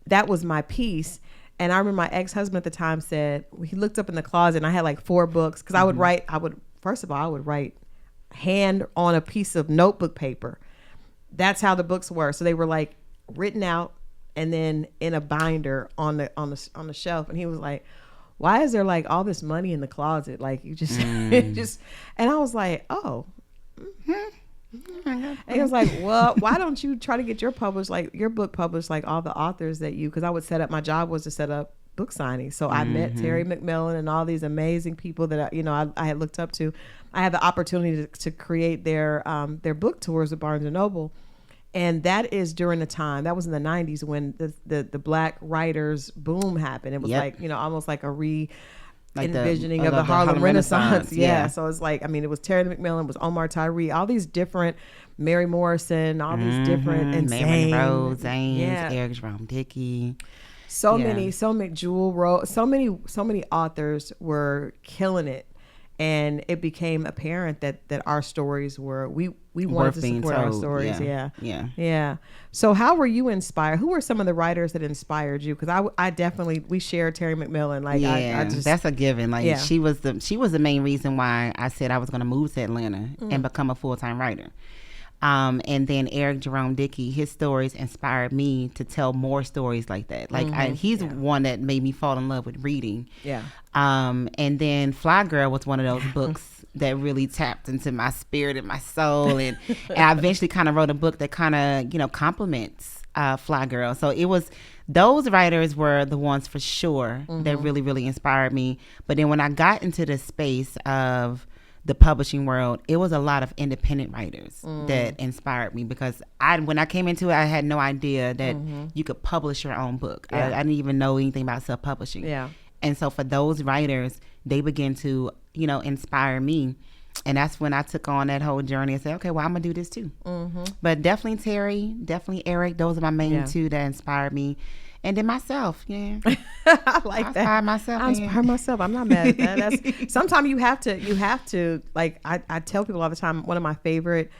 That was my piece. And I remember my ex-husband at the time said, he looked up in the closet and I had like 4 books, because I would write hand on a piece of notebook paper. That's how the books were. So they were like written out and then in a binder on the shelf. And he was like, why is there like all this money in the closet? Like you just, and I was like, oh, and he was like, well, why don't you try to get your book published like all the authors that because I would set up, my job was to set up book signings. So I met Terry McMillan and all these amazing people that I had looked up to. I had the opportunity to create their book tours at Barnes & Noble. And that is during the time, that was in the 90s when the Black writers boom happened. It was like, almost like a envisioning of the Harlem Renaissance. Yeah. So it's like, I mean, it was Terry McMillan, it was Omar Tyree, all these different, Mary Morrison, all these different, and Mary Rose, Zanes, Eric Jerome Dickey. So many, Jewel Rose, so many authors were killing it. And it became apparent that our stories were, we wanted to support our stories. Yeah. So how were you inspired? Who were some of the writers that inspired you? Because I definitely, we shared Terry McMillan. Like, I just, that's a given. Like she was the main reason why I said I was going to move to Atlanta and become a full-time writer. And then Eric Jerome Dickey, his stories inspired me to tell more stories like that. Like he's one that made me fall in love with reading. Yeah. And then Fly Girl was one of those books that really tapped into my spirit and my soul. And I eventually kind of wrote a book that kind of, complements Fly Girl. So it was, those writers were the ones for sure that really, really inspired me. But then when I got into the space of the publishing world, it was a lot of independent writers that inspired me, because when I came into it, I had no idea that you could publish your own book. I didn't even know anything about self-publishing. Yeah. And so for those writers, they began to, inspire me. And that's when I took on that whole journey and said, okay, well, I'm going to do this too. But definitely Terry, definitely Eric, those are my main two that inspired me. And then myself, I like that. I inspire myself. I'm not mad at that. Sometimes you have to, like, I tell people all the time, one of my favorite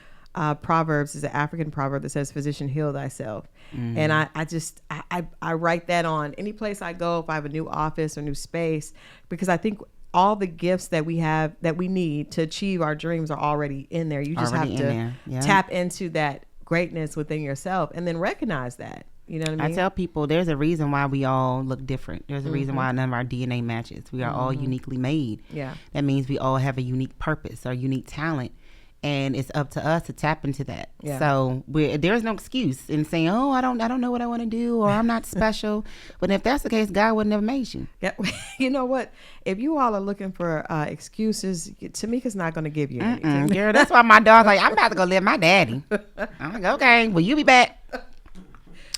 proverbs is an African proverb that says, physician, heal thyself. And I write that on any place I go, if I have a new office or new space, because I think all the gifts that we have, that we need to achieve our dreams, are already in there. You just have to tap into that greatness within yourself and then recognize that. You know what I mean? I tell people there's a reason why we all look different. There's a reason why none of our DNA matches. We are all uniquely made. Yeah. That means we all have a unique purpose or unique talent. and it's up to us to tap into that. Yeah. So there's no excuse in saying, oh, I don't know what I want to do, or I'm not special. But if that's the case, God would never made you. Yeah. You know what? If you all are looking for excuses, Tamika's not going to give you anything. Girl, that's why my daughter's like, I'm about to go live with my daddy. I'm like, okay, well, you be back.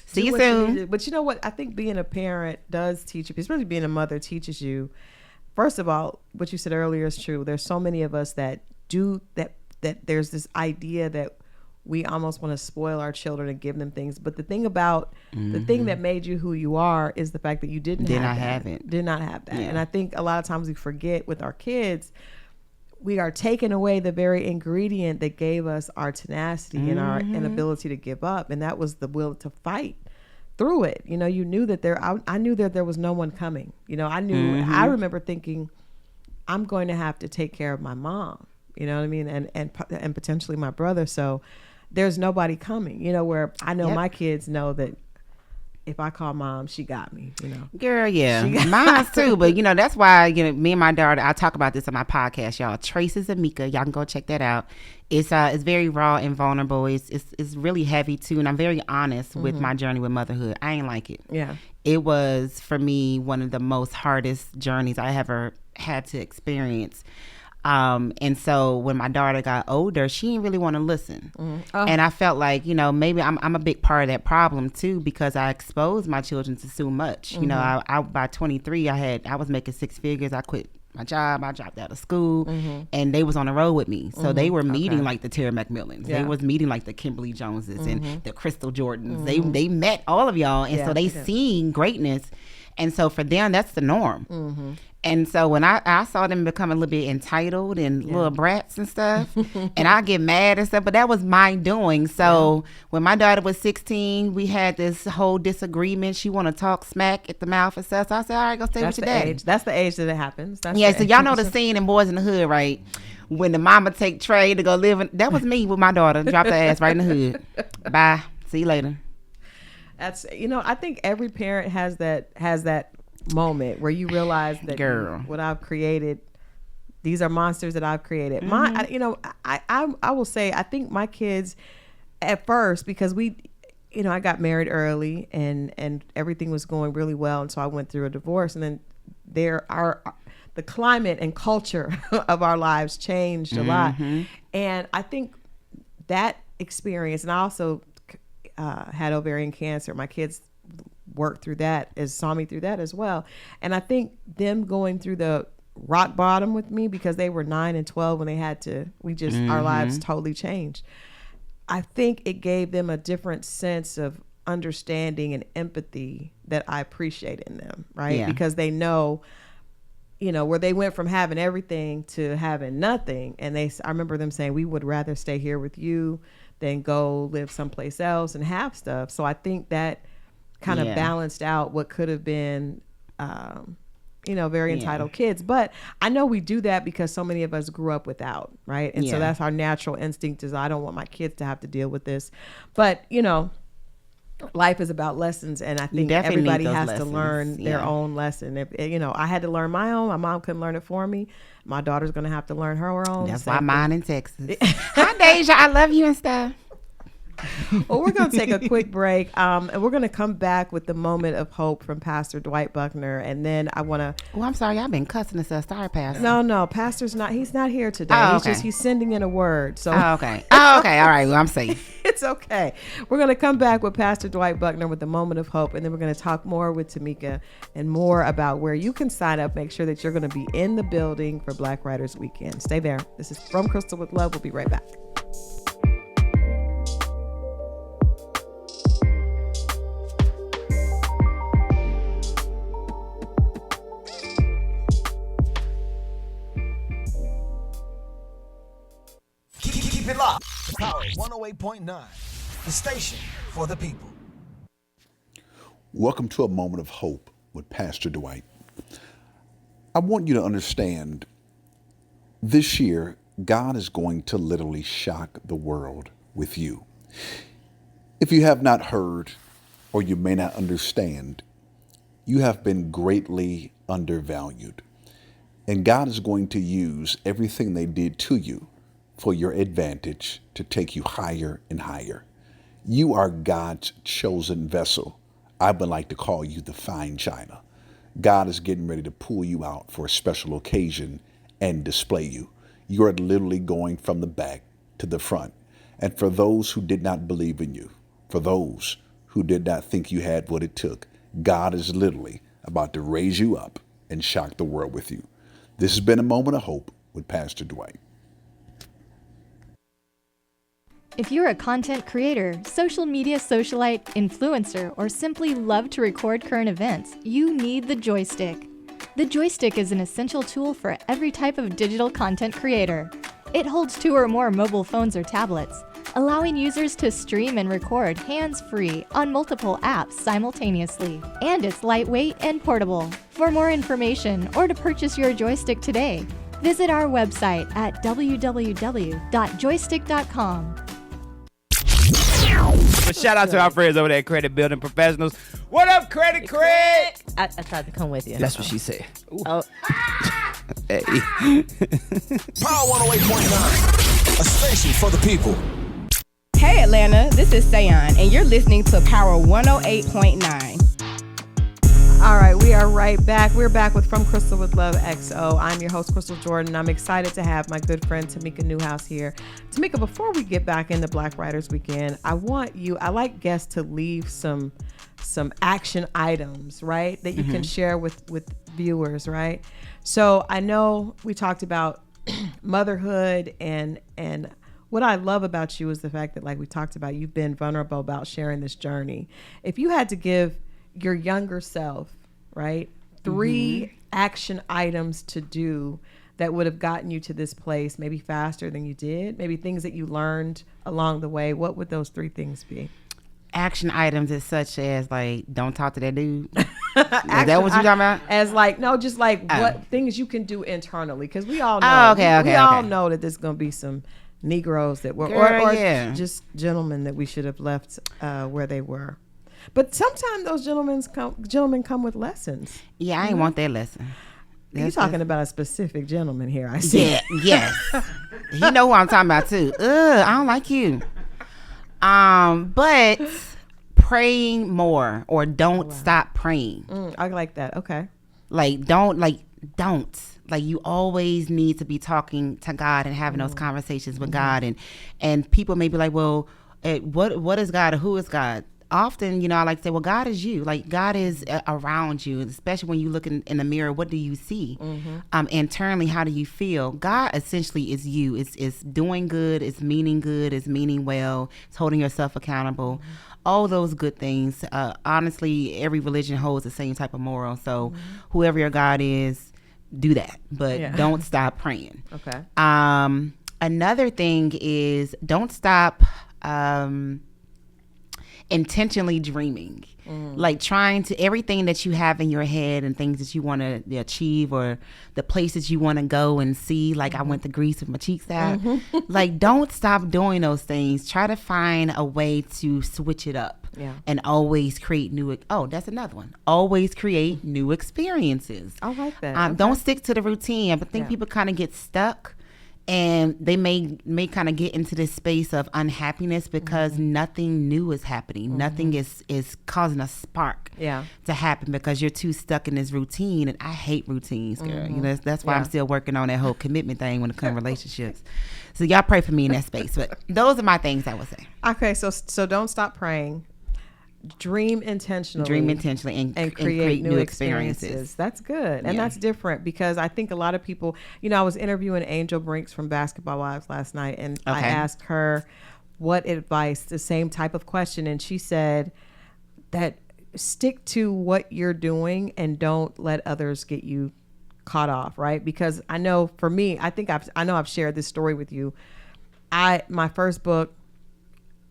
See you soon. But you know what? I think being a parent does teach you, especially being a mother teaches you. First of all, what you said earlier is true. There's so many of us that do that there's this idea that we almost want to spoil our children and give them things. But the thing about the thing that made you who you are is the fact that you did not have that. Yeah. And I think a lot of times we forget with our kids, we are taking away the very ingredient that gave us our tenacity and our inability to give up. And that was the will to fight through it. You know, you knew that I knew that there was no one coming. You know, I remember thinking, I'm going to have to take care of my mom, you know what I mean? And potentially my brother. So there's nobody coming, you know, where I know my kids know that if I call mom, she got me, you know. Girl, yeah. Mine too. But, you know, that's why, you know, me and my daughter, I talk about this on my podcast, y'all. Traces of Mika. Y'all can go check that out. It's very raw and vulnerable. It's really heavy too. And I'm very honest with my journey with motherhood. I ain't like it. Yeah. It was, for me, one of the most hardest journeys I ever had to experience. And so when my daughter got older, she didn't really want to listen. And I felt like, you know, maybe I'm a big part of that problem too, because I exposed my children to so much. You know, I by 23, I was making six figures. I quit my job. I dropped out of school, and they was on the road with me. So they were meeting like the Terry McMillans. Yeah. They was meeting like the Kimberly Joneses and the Christal Jordans. They met all of y'all. And so they seen greatness. And so for them, that's the norm. And so when I saw them become a little bit entitled and little brats and stuff, and I get mad and stuff, but that was my doing. So when my daughter was 16, we had this whole disagreement. She want to talk smack at the mouth and stuff. So I said, all right, go stay with your daddy. That's the age that it happens. So y'all know the scene in Boys in the Hood, right? When the mama take Trey to go live that was me with my daughter. Dropped her ass right in the hood. Bye. See you later. That's, you know, I think every parent has that moment where you realize that what I've created, these are monsters that I've created. I will say, I think my kids at first, because I got married early and everything was going really well, and so I went through a divorce, and then the climate and culture of our lives changed a lot, and I think that experience, and I also had ovarian cancer. My kids worked through that, saw me through that as well. And I think them going through the rock bottom with me, because they were 9 and 12 when they had to, our lives totally changed. I think it gave them a different sense of understanding and empathy that I appreciate in them, right? Yeah. Because they know, where they went from having everything to having nothing. And I remember them saying, we would rather stay here with you than go live someplace else and have stuff. So I think that kind of balanced out what could have been, very entitled kids. But I know we do that because so many of us grew up without, right? And so that's our natural instinct is, I don't want my kids to have to deal with this. But, life is about lessons. And I think everybody has to learn their own lesson. If, I had to learn my own. My mom couldn't learn it for me. My daughter's going to have to learn her own. That's why mine in Texas. Hi, Deja. I love you and stuff. Well, we're going to take a quick break, and we're going to come back with the moment of hope from Pastor Dwight Buckner, and then I want to. Oh, I'm sorry, I've been cussing this stuff. Sorry, Pastor. No, Pastor's not. He's not here today. Oh, okay. He's sending in a word. So. Oh, okay. All right. Well, I'm safe. It's okay. We're going to come back with Pastor Dwight Buckner with the moment of hope, and then we're going to talk more with Tamika and more about where you can sign up. Make sure that you're going to be in the building for Black Writers Weekend. Stay there. This is From Christal with Love. We'll be right back. Keep it locked. Power 108.9, the station for the people. Welcome to a moment of hope with Pastor Dwight. I want you to understand this year, God is going to literally shock the world with you. If you have not heard or you may not understand, you have been greatly undervalued. And God is going to use everything they did to you for your advantage to take you higher and higher. You are God's chosen vessel. I would like to call you the fine china. God is getting ready to pull you out for a special occasion and display you. You are literally going from the back to the front. And for those who did not believe in you, for those who did not think you had what it took, God is literally about to raise you up and shock the world with you. This has been a moment of hope with Pastor Dwight. If you're a content creator, social media socialite, influencer, or simply love to record current events, you need the joystick. The joystick is an essential tool for every type of digital content creator. It holds 2 or more mobile phones or tablets, allowing users to stream and record hands-free on multiple apps simultaneously. And it's lightweight and portable. For more information or to purchase your joystick today, visit our website at www.joystick.com. But shout out to our friends over there at Credit Building Professionals. What up, Credit Cred? I tried to come with you. That's what she said. Oh. Hey. Power 108.9, a station for the people. Hey Atlanta, this is Sayon, and you're listening to Power 108.9. All right, we are right back. We're back with From Christal with Love XO. I'm your host, Christal Jordan. I'm excited to have my good friend Tamika Newhouse here. Tamika, before we get back into Black Writers Weekend, I like guests to leave some action items, right, that you can share with viewers, right? So I know we talked about motherhood, and what I love about you is the fact that, like we talked about, you've been vulnerable about sharing this journey. If you had to give your younger self, right, 3 action items to do that would have gotten you to this place, maybe faster than you did, maybe things that you learned along the way, what would those 3 things be? Action items is such as, like, don't talk to that dude. Is that what you're talking about? As like, no, just like what things you can do internally, because we all know, we all know that there's going to be some Negroes that were, or just gentlemen that we should have left where they were. But sometimes those gentlemen come with lessons. Yeah, I ain't want that lesson. You're talking about a specific gentleman here, I see. Yeah, yes. You know who I'm talking about too. I don't like you. But praying more, or don't stop praying. I like that. Okay. Don't. Like, you always need to be talking to God and having those conversations with God, and people may be like, well, what is God, or who is God? Often, I like to say, well, God is you. Like, God is around you, especially when you look in the mirror. What do you see? Internally, how do you feel? God essentially is you. It's doing good. It's meaning well. It's holding yourself accountable. All those good things. Honestly, every religion holds the same type of moral. So whoever your God is, do that. But don't stop praying. Okay. Another thing is, don't stop intentionally dreaming, like trying to, everything that you have in your head and things that you want to achieve, or the places you want to go and see, like I went to Greece with my cheeks out. Like, don't stop doing those things. Try to find a way to switch it up, and always create new. Oh, that's another one. Always create new experiences. I like that. Don't stick to the routine. I think people kind of get stuck, and they may kind of get into this space of unhappiness because nothing new is happening. Nothing is causing a spark to happen, because you're too stuck in this routine. And I hate routines, girl. That's why I'm still working on that whole commitment thing when it comes to relationships. So y'all pray for me in that space. But those are my things I would say. Okay, so don't stop praying. Dream intentionally and create new experiences. That's good. And that's different, because I think a lot of people, I was interviewing Angel Brinks from Basketball Wives last night, and I asked her what advice, the same type of question, and she said that stick to what you're doing and don't let others get you caught off, right? Because I know for me, I know I've shared this story with you. My first book,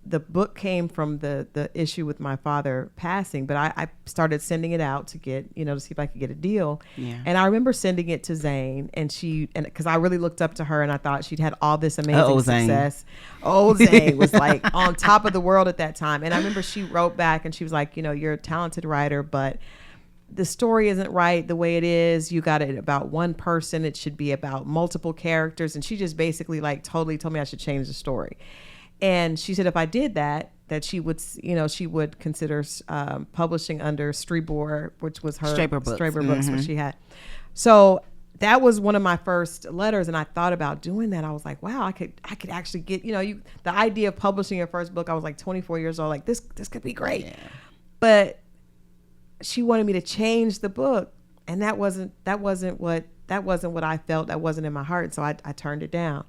the book came from the issue with my father passing, but I started sending it out to get, to see if I could get a deal. Yeah. And I remember sending it to Zane, and because I really looked up to her, and I thought she'd had all this amazing success. Old Zane was like on top of the world at that time. And I remember she wrote back, and she was like, you're a talented writer, but the story isn't right the way it is. You got it about one person. It should be about multiple characters. And she just basically like totally told me I should change the story. And she said if I did that she would, she would consider publishing under Strayboard, which was her Strayboard Books, which she had. So that was one of my first letters, and I thought about doing that. I was like, wow, I could actually get, the idea of publishing your first book. I was like 24 years old, like this could be great. Yeah. But she wanted me to change the book, and that wasn't what I felt. That wasn't in my heart. So I turned it down.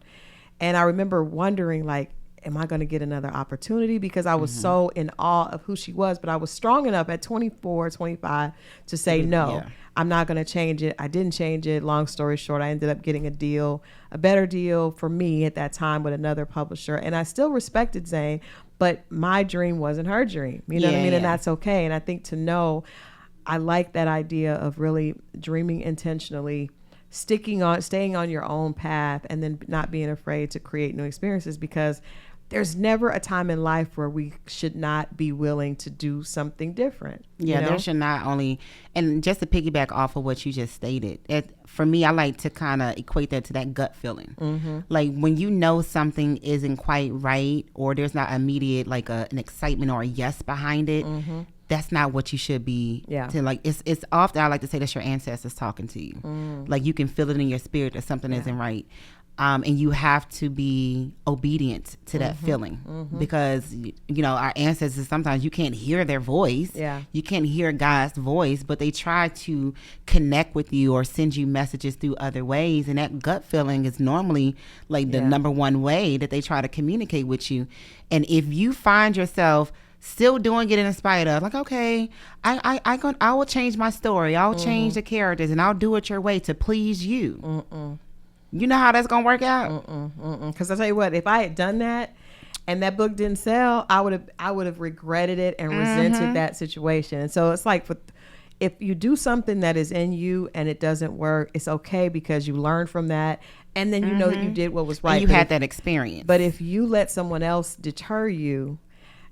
And I remember wondering, like, am I going to get another opportunity? Because I was so in awe of who she was, but I was strong enough at 24, 25 to say, no, I'm not going to change it. I didn't change it. Long story short, I ended up getting a better deal for me at that time with another publisher. And I still respected Zane, but my dream wasn't her dream. You know what I mean? And that's okay. And I think I like that idea of really dreaming intentionally, staying on your own path, and then not being afraid to create new experiences, because there's never a time in life where we should not be willing to do something different. There should not only, and just to piggyback off of what you just stated, for me, I like to kind of equate that to that gut feeling. Like when you know something isn't quite right, or there's not immediate like an excitement or a yes behind it, that's not what you should be. It's often, I like to say, that's your ancestors talking to you. Like you can feel it in your spirit that something isn't right. And you have to be obedient to that feeling, because our ancestors, sometimes you can't hear their voice. You can't hear God's voice, but they try to connect with you or send you messages through other ways, and that gut feeling is normally like the number one way that they try to communicate with you. And if you find yourself still doing it in spite of, like, okay, I will change my story, I'll change the characters, and I'll do it your way to please you. You know how that's gonna work out? Because I tell you what, if I had done that and that book didn't sell, I would have regretted it and resented that situation. And so it's like, if you do something that is in you and it doesn't work, it's okay, because you learn from that, and then you know that you did what was right. And you had that experience. But if you let someone else deter you,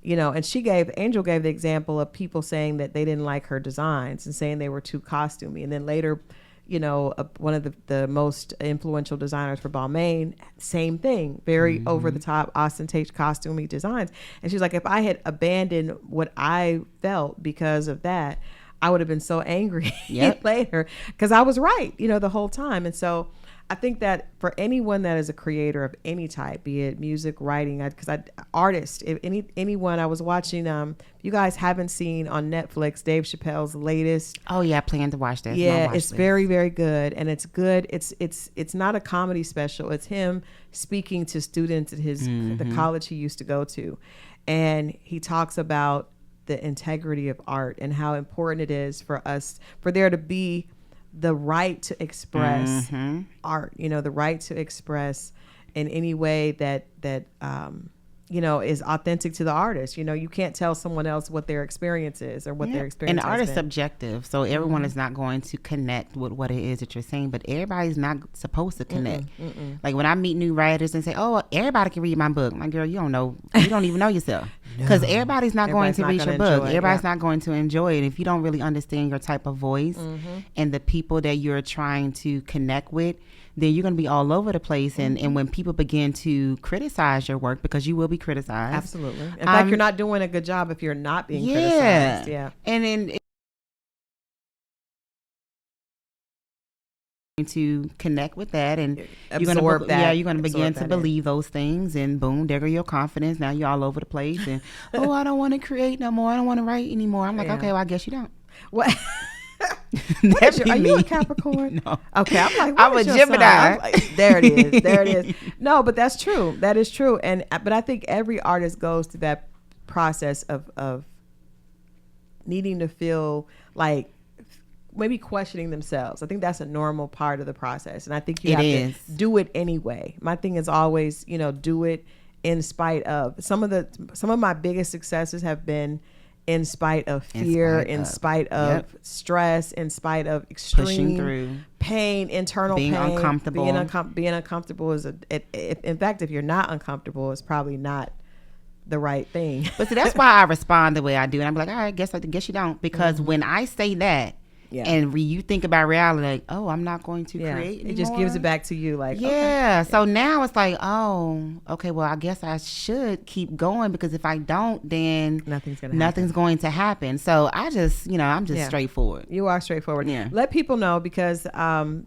and Angel gave the example of people saying that they didn't like her designs and saying they were too costumey, and then later, one of the most influential designers for Balmain, same thing, very over the top, ostentatious, costumey designs. And she's like, if I had abandoned what I felt because of that, I would have been so angry later, because I was right, the whole time. And so I think that for anyone that is a creator of any type, be it music, writing, artist, if anyone, I was watching, you guys haven't seen on Netflix Dave Chappelle's latest. Oh yeah, I plan to watch that. Yeah, it's very, very good, and it's good. It's not a comedy special. It's him speaking to students at the college he used to go to, and he talks about the integrity of art and how important it is for there to be the right to express art, the right to express in any way that is authentic to the artist. You can't tell someone else what their experience is or what their experience is. And art is subjective, so everyone is not going to connect with what it is that you're saying, but everybody's not supposed to connect. Like when I meet new writers and say, oh, everybody can read my book. My girl, you don't even know yourself. Because everybody's not going to read your book. Everybody's not going to enjoy it. If you don't really understand your type of voice and the people that you're trying to connect with, then you're going to be all over the place. And when people begin to criticize your work, because you will be criticized. Absolutely. In fact, you're not doing a good job if you're not being criticized. Yeah. And then to connect with that, and you're going to begin to believe those things, and boom, there go your confidence. Now you're all over the place, and I don't want to create no more, I don't want to write anymore. I'm like, okay, well, I guess you don't. What? Are you a Capricorn? No. Okay, I'm like, I'm a Gemini. Like, there it is. No, but that's true. That is true. But I think every artist goes through that process of needing to feel like maybe questioning themselves. I think that's a normal part of the process, and I think you have to do it anyway. My thing is always, do it in spite of. Some of my biggest successes have been in spite of fear, in spite of stress, in spite of extreme pain, internal being pain, uncomfortable. Being uncomfortable is in fact, if you're not uncomfortable, it's probably not the right thing. But see, that's why I respond the way I do, and I'm like, all right, I guess you don't, because when I say that, Yeah. And when you think about reality, like, oh, I'm not going to create anymore. It just gives it back to you, like, yeah. Okay. So now it's like, oh, okay, well, I guess I should keep going, because if I don't, then nothing's going to happen. So I just, I'm just straightforward. You are straightforward. Yeah. Let people know, because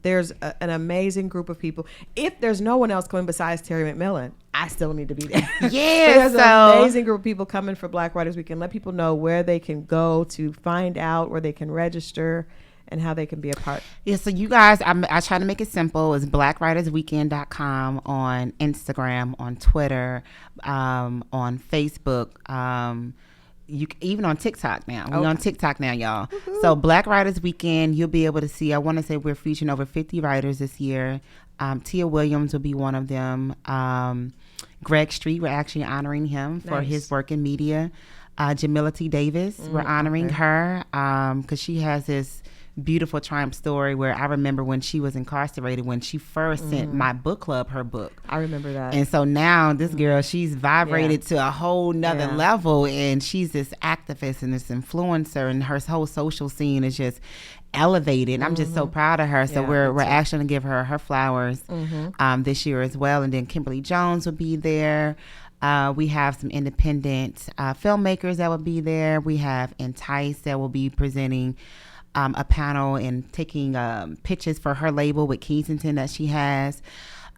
there's an amazing group of people. If there's no one else going besides Terry McMillan, I still need to be there. Yeah. There's an amazing group of people coming for Black Writers Weekend. Let people know where they can go to find out, where they can register, and how they can be a part. Yeah, so you guys, I try to make it simple. It's blackwritersweekend.com on Instagram, on Twitter, on Facebook, even on TikTok now. We're on TikTok now, y'all. Woo-hoo. So Black Writers Weekend, you'll be able to see, I want to say we're featuring over 50 writers this year. Tia Williams will be one of them. Greg Street, we're actually honoring him for his work in media. Jamila T. Davis, we're honoring her because she has this beautiful triumph story where I remember when she was incarcerated, when she first sent my book club her book. I remember that. And so now this girl, she's vibrated to a whole nother level, and she's this activist and this influencer, and her whole social scene is just elevated. I'm just so proud of her. So we're actually going to give her her flowers this year as well. And then Kimberly Jones will be there. We have some independent filmmakers that will be there. We have Entice that will be presenting a panel and taking pitches for her label with Kensington that she has.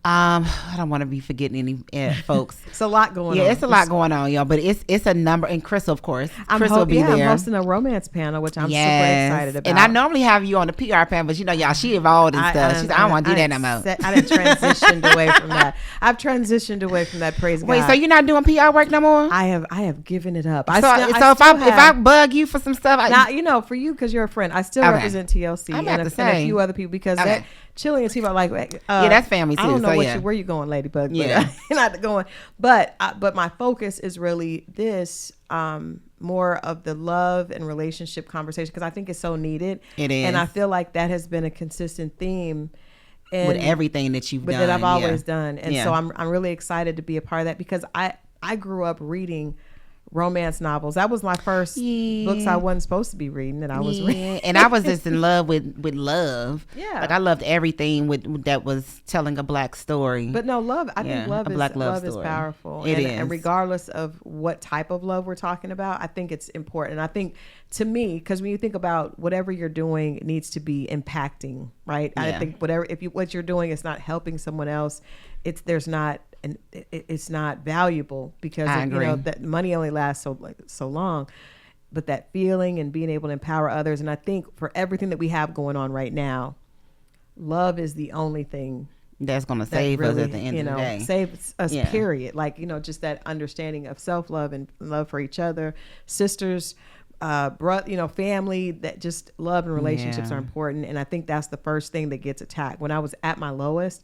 I don't want to be forgetting any folks. It's a lot going on. Yeah, it's a lot going on, y'all. But it's a number. And Christal, of course. Christal will be there. I'm hosting a romance panel, which I'm super excited about. And I normally have you on the PR panel, but y'all, she evolved and stuff. She's like, I don't want to do that no more. I done transitioned away from that. I've transitioned away from that. Praise God. Wait, so you're not doing PR work no more? I have given it up. If I bug you for some stuff, for you, because you're a friend, I still represent TLC and a few other people, because that Chilling and people are like, that's family too. I don't know so where you going, Ladybug. Yeah, but, not going. But my focus is really this more of the love and relationship conversation, because I think it's so needed. It is, and I feel like that has been a consistent theme with everything that you've done, that I've always done. And so I'm really excited to be a part of that, because I grew up reading romance novels. That was my first books I wasn't supposed to be reading, that I was reading. And I was just in love with love. Yeah, like I loved everything that was telling a Black story. But no, love. I think love is powerful. It is, and regardless of what type of love we're talking about, I think it's important. And I think, to me, because when you think about whatever you're doing, it needs to be impacting, right? Yeah. I think what you're doing is not helping someone else, it's not valuable, because that money only lasts so long. But that feeling and being able to empower others, and I think for everything that we have going on right now, love is the only thing that's going to save us at the end of the day. Save us, period. Like, just that understanding of self-love and love for each other, sisters, family, that just love and relationships are important. And I think that's the first thing that gets attacked. When I was at my lowest,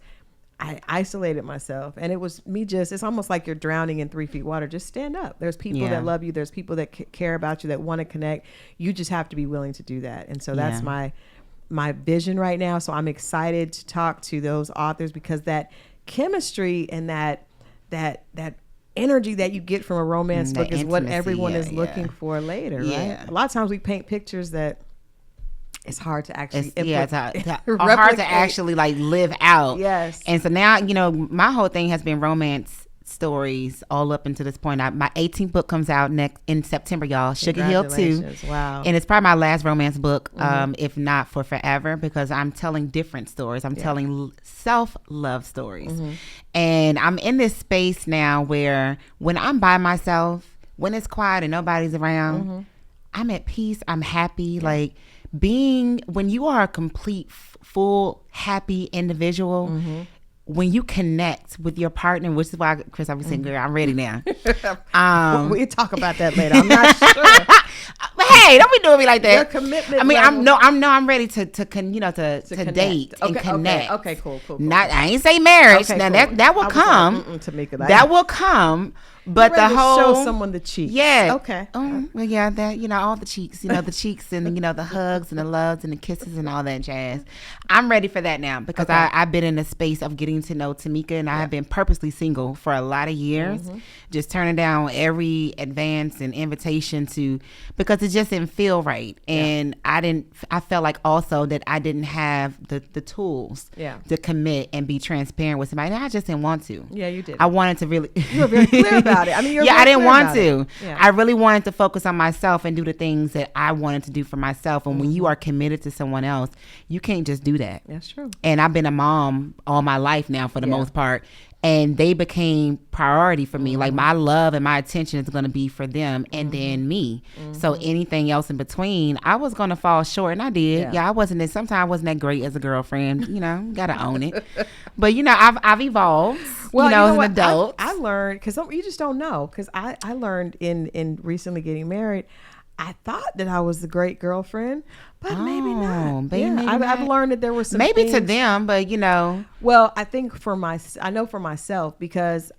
I isolated myself, and it was me it's almost like you're drowning in 3 feet water. Just stand up. There's people that love you. There's people that care about you, that want to connect. You just have to be willing to do that. And so that's my vision right now. So I'm excited to talk to those authors, because that chemistry and that energy that you get from a romance book is what everyone is looking for later, right? A lot of times we paint pictures that it's hard to actually hard to actually live out. Yes. And so now, my whole thing has been romance stories all up until this point. My 18th book comes out in September, y'all. Sugar Hill 2. Wow. And it's probably my last romance book, if not for forever, because I'm telling different stories. I'm telling self-love stories. And I'm in this space now where when I'm by myself, when it's quiet and nobody's around, I'm at peace. I'm happy. Like, when you are a complete, full, happy individual, when you connect with your partner, which is why, Chris, I was saying, girl, I'm ready now. We'll talk about that later. I'm not sure. But hey, don't be doing me like that. Your commitment. I mean, level. I'm ready to date and connect. Okay, cool. I ain't say marriage. Okay, now cool. that will come. Tamika, that will come. But the whole show someone the cheeks. Yeah. Okay. Well, yeah, that all the cheeks, the cheeks and the hugs and the loves and the kisses and all that jazz. I'm ready for that now, because I've been in a space of getting to know Tamika, and I have been purposely single for a lot of years, just turning down every advance and invitation to because it just didn't feel right. And I felt like also that I didn't have the tools to commit and be transparent with somebody. And I just didn't want to. Yeah, you did. I wanted to really. You were very clear about it. I mean, I didn't want to. Yeah. I really wanted to focus on myself and do the things that I wanted to do for myself. And when you are committed to someone else, you can't just do that. That's true. And I've been a mom all my life now for the most part. And they became priority for me. Like my love and my attention is going to be for them and then me. So anything else in between, I was going to fall short. And I did. Yeah, sometimes I wasn't that great as a girlfriend. You know, got to own it. But, you know, I've evolved, well, as an adult. I learned, because you just don't know. Because I learned in recently getting married, I thought that I was a great girlfriend, but maybe not. Maybe I've learned that there were some maybe things, to them, but Well, I think I know for myself, because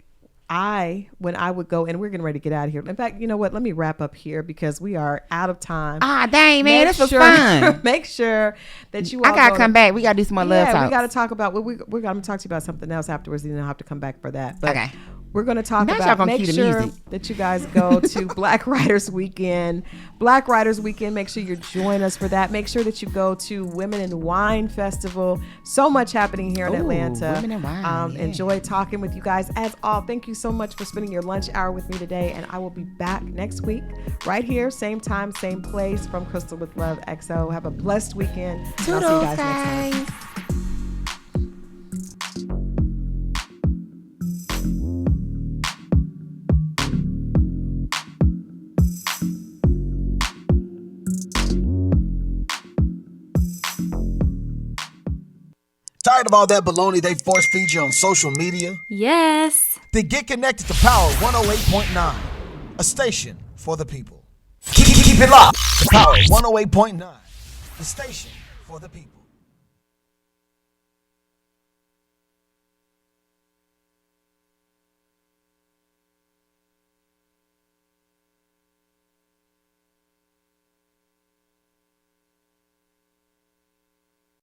when I would go, and we're getting ready to get out of here. In fact, you know what? Let me wrap up here because we are out of time. Dang, man, this was fun. Make sure that you all I gotta come back. We gotta do some more love talks. We gotta talk about we're gonna talk to you about something else afterwards. You don't have to come back for that. But okay. We're going to talk about, make sure that you guys go to Black Writers Weekend. Black Writers Weekend, make sure you join us for that. Make sure that you go to Women in Wine Festival. So much happening here in Atlanta. Women in Wine. Enjoy talking with you guys. As all, thank you so much for spending your lunch hour with me today. And I will be back next week, right here, same time, same place, from Christal with Love XO. Have a blessed weekend. Toodles, I'll see you guys next time. Tired of all that baloney they force feed you on social media? Yes. Then get connected to Power 108.9, a station for the people. Keep it locked. Power 108.9, the station for the people.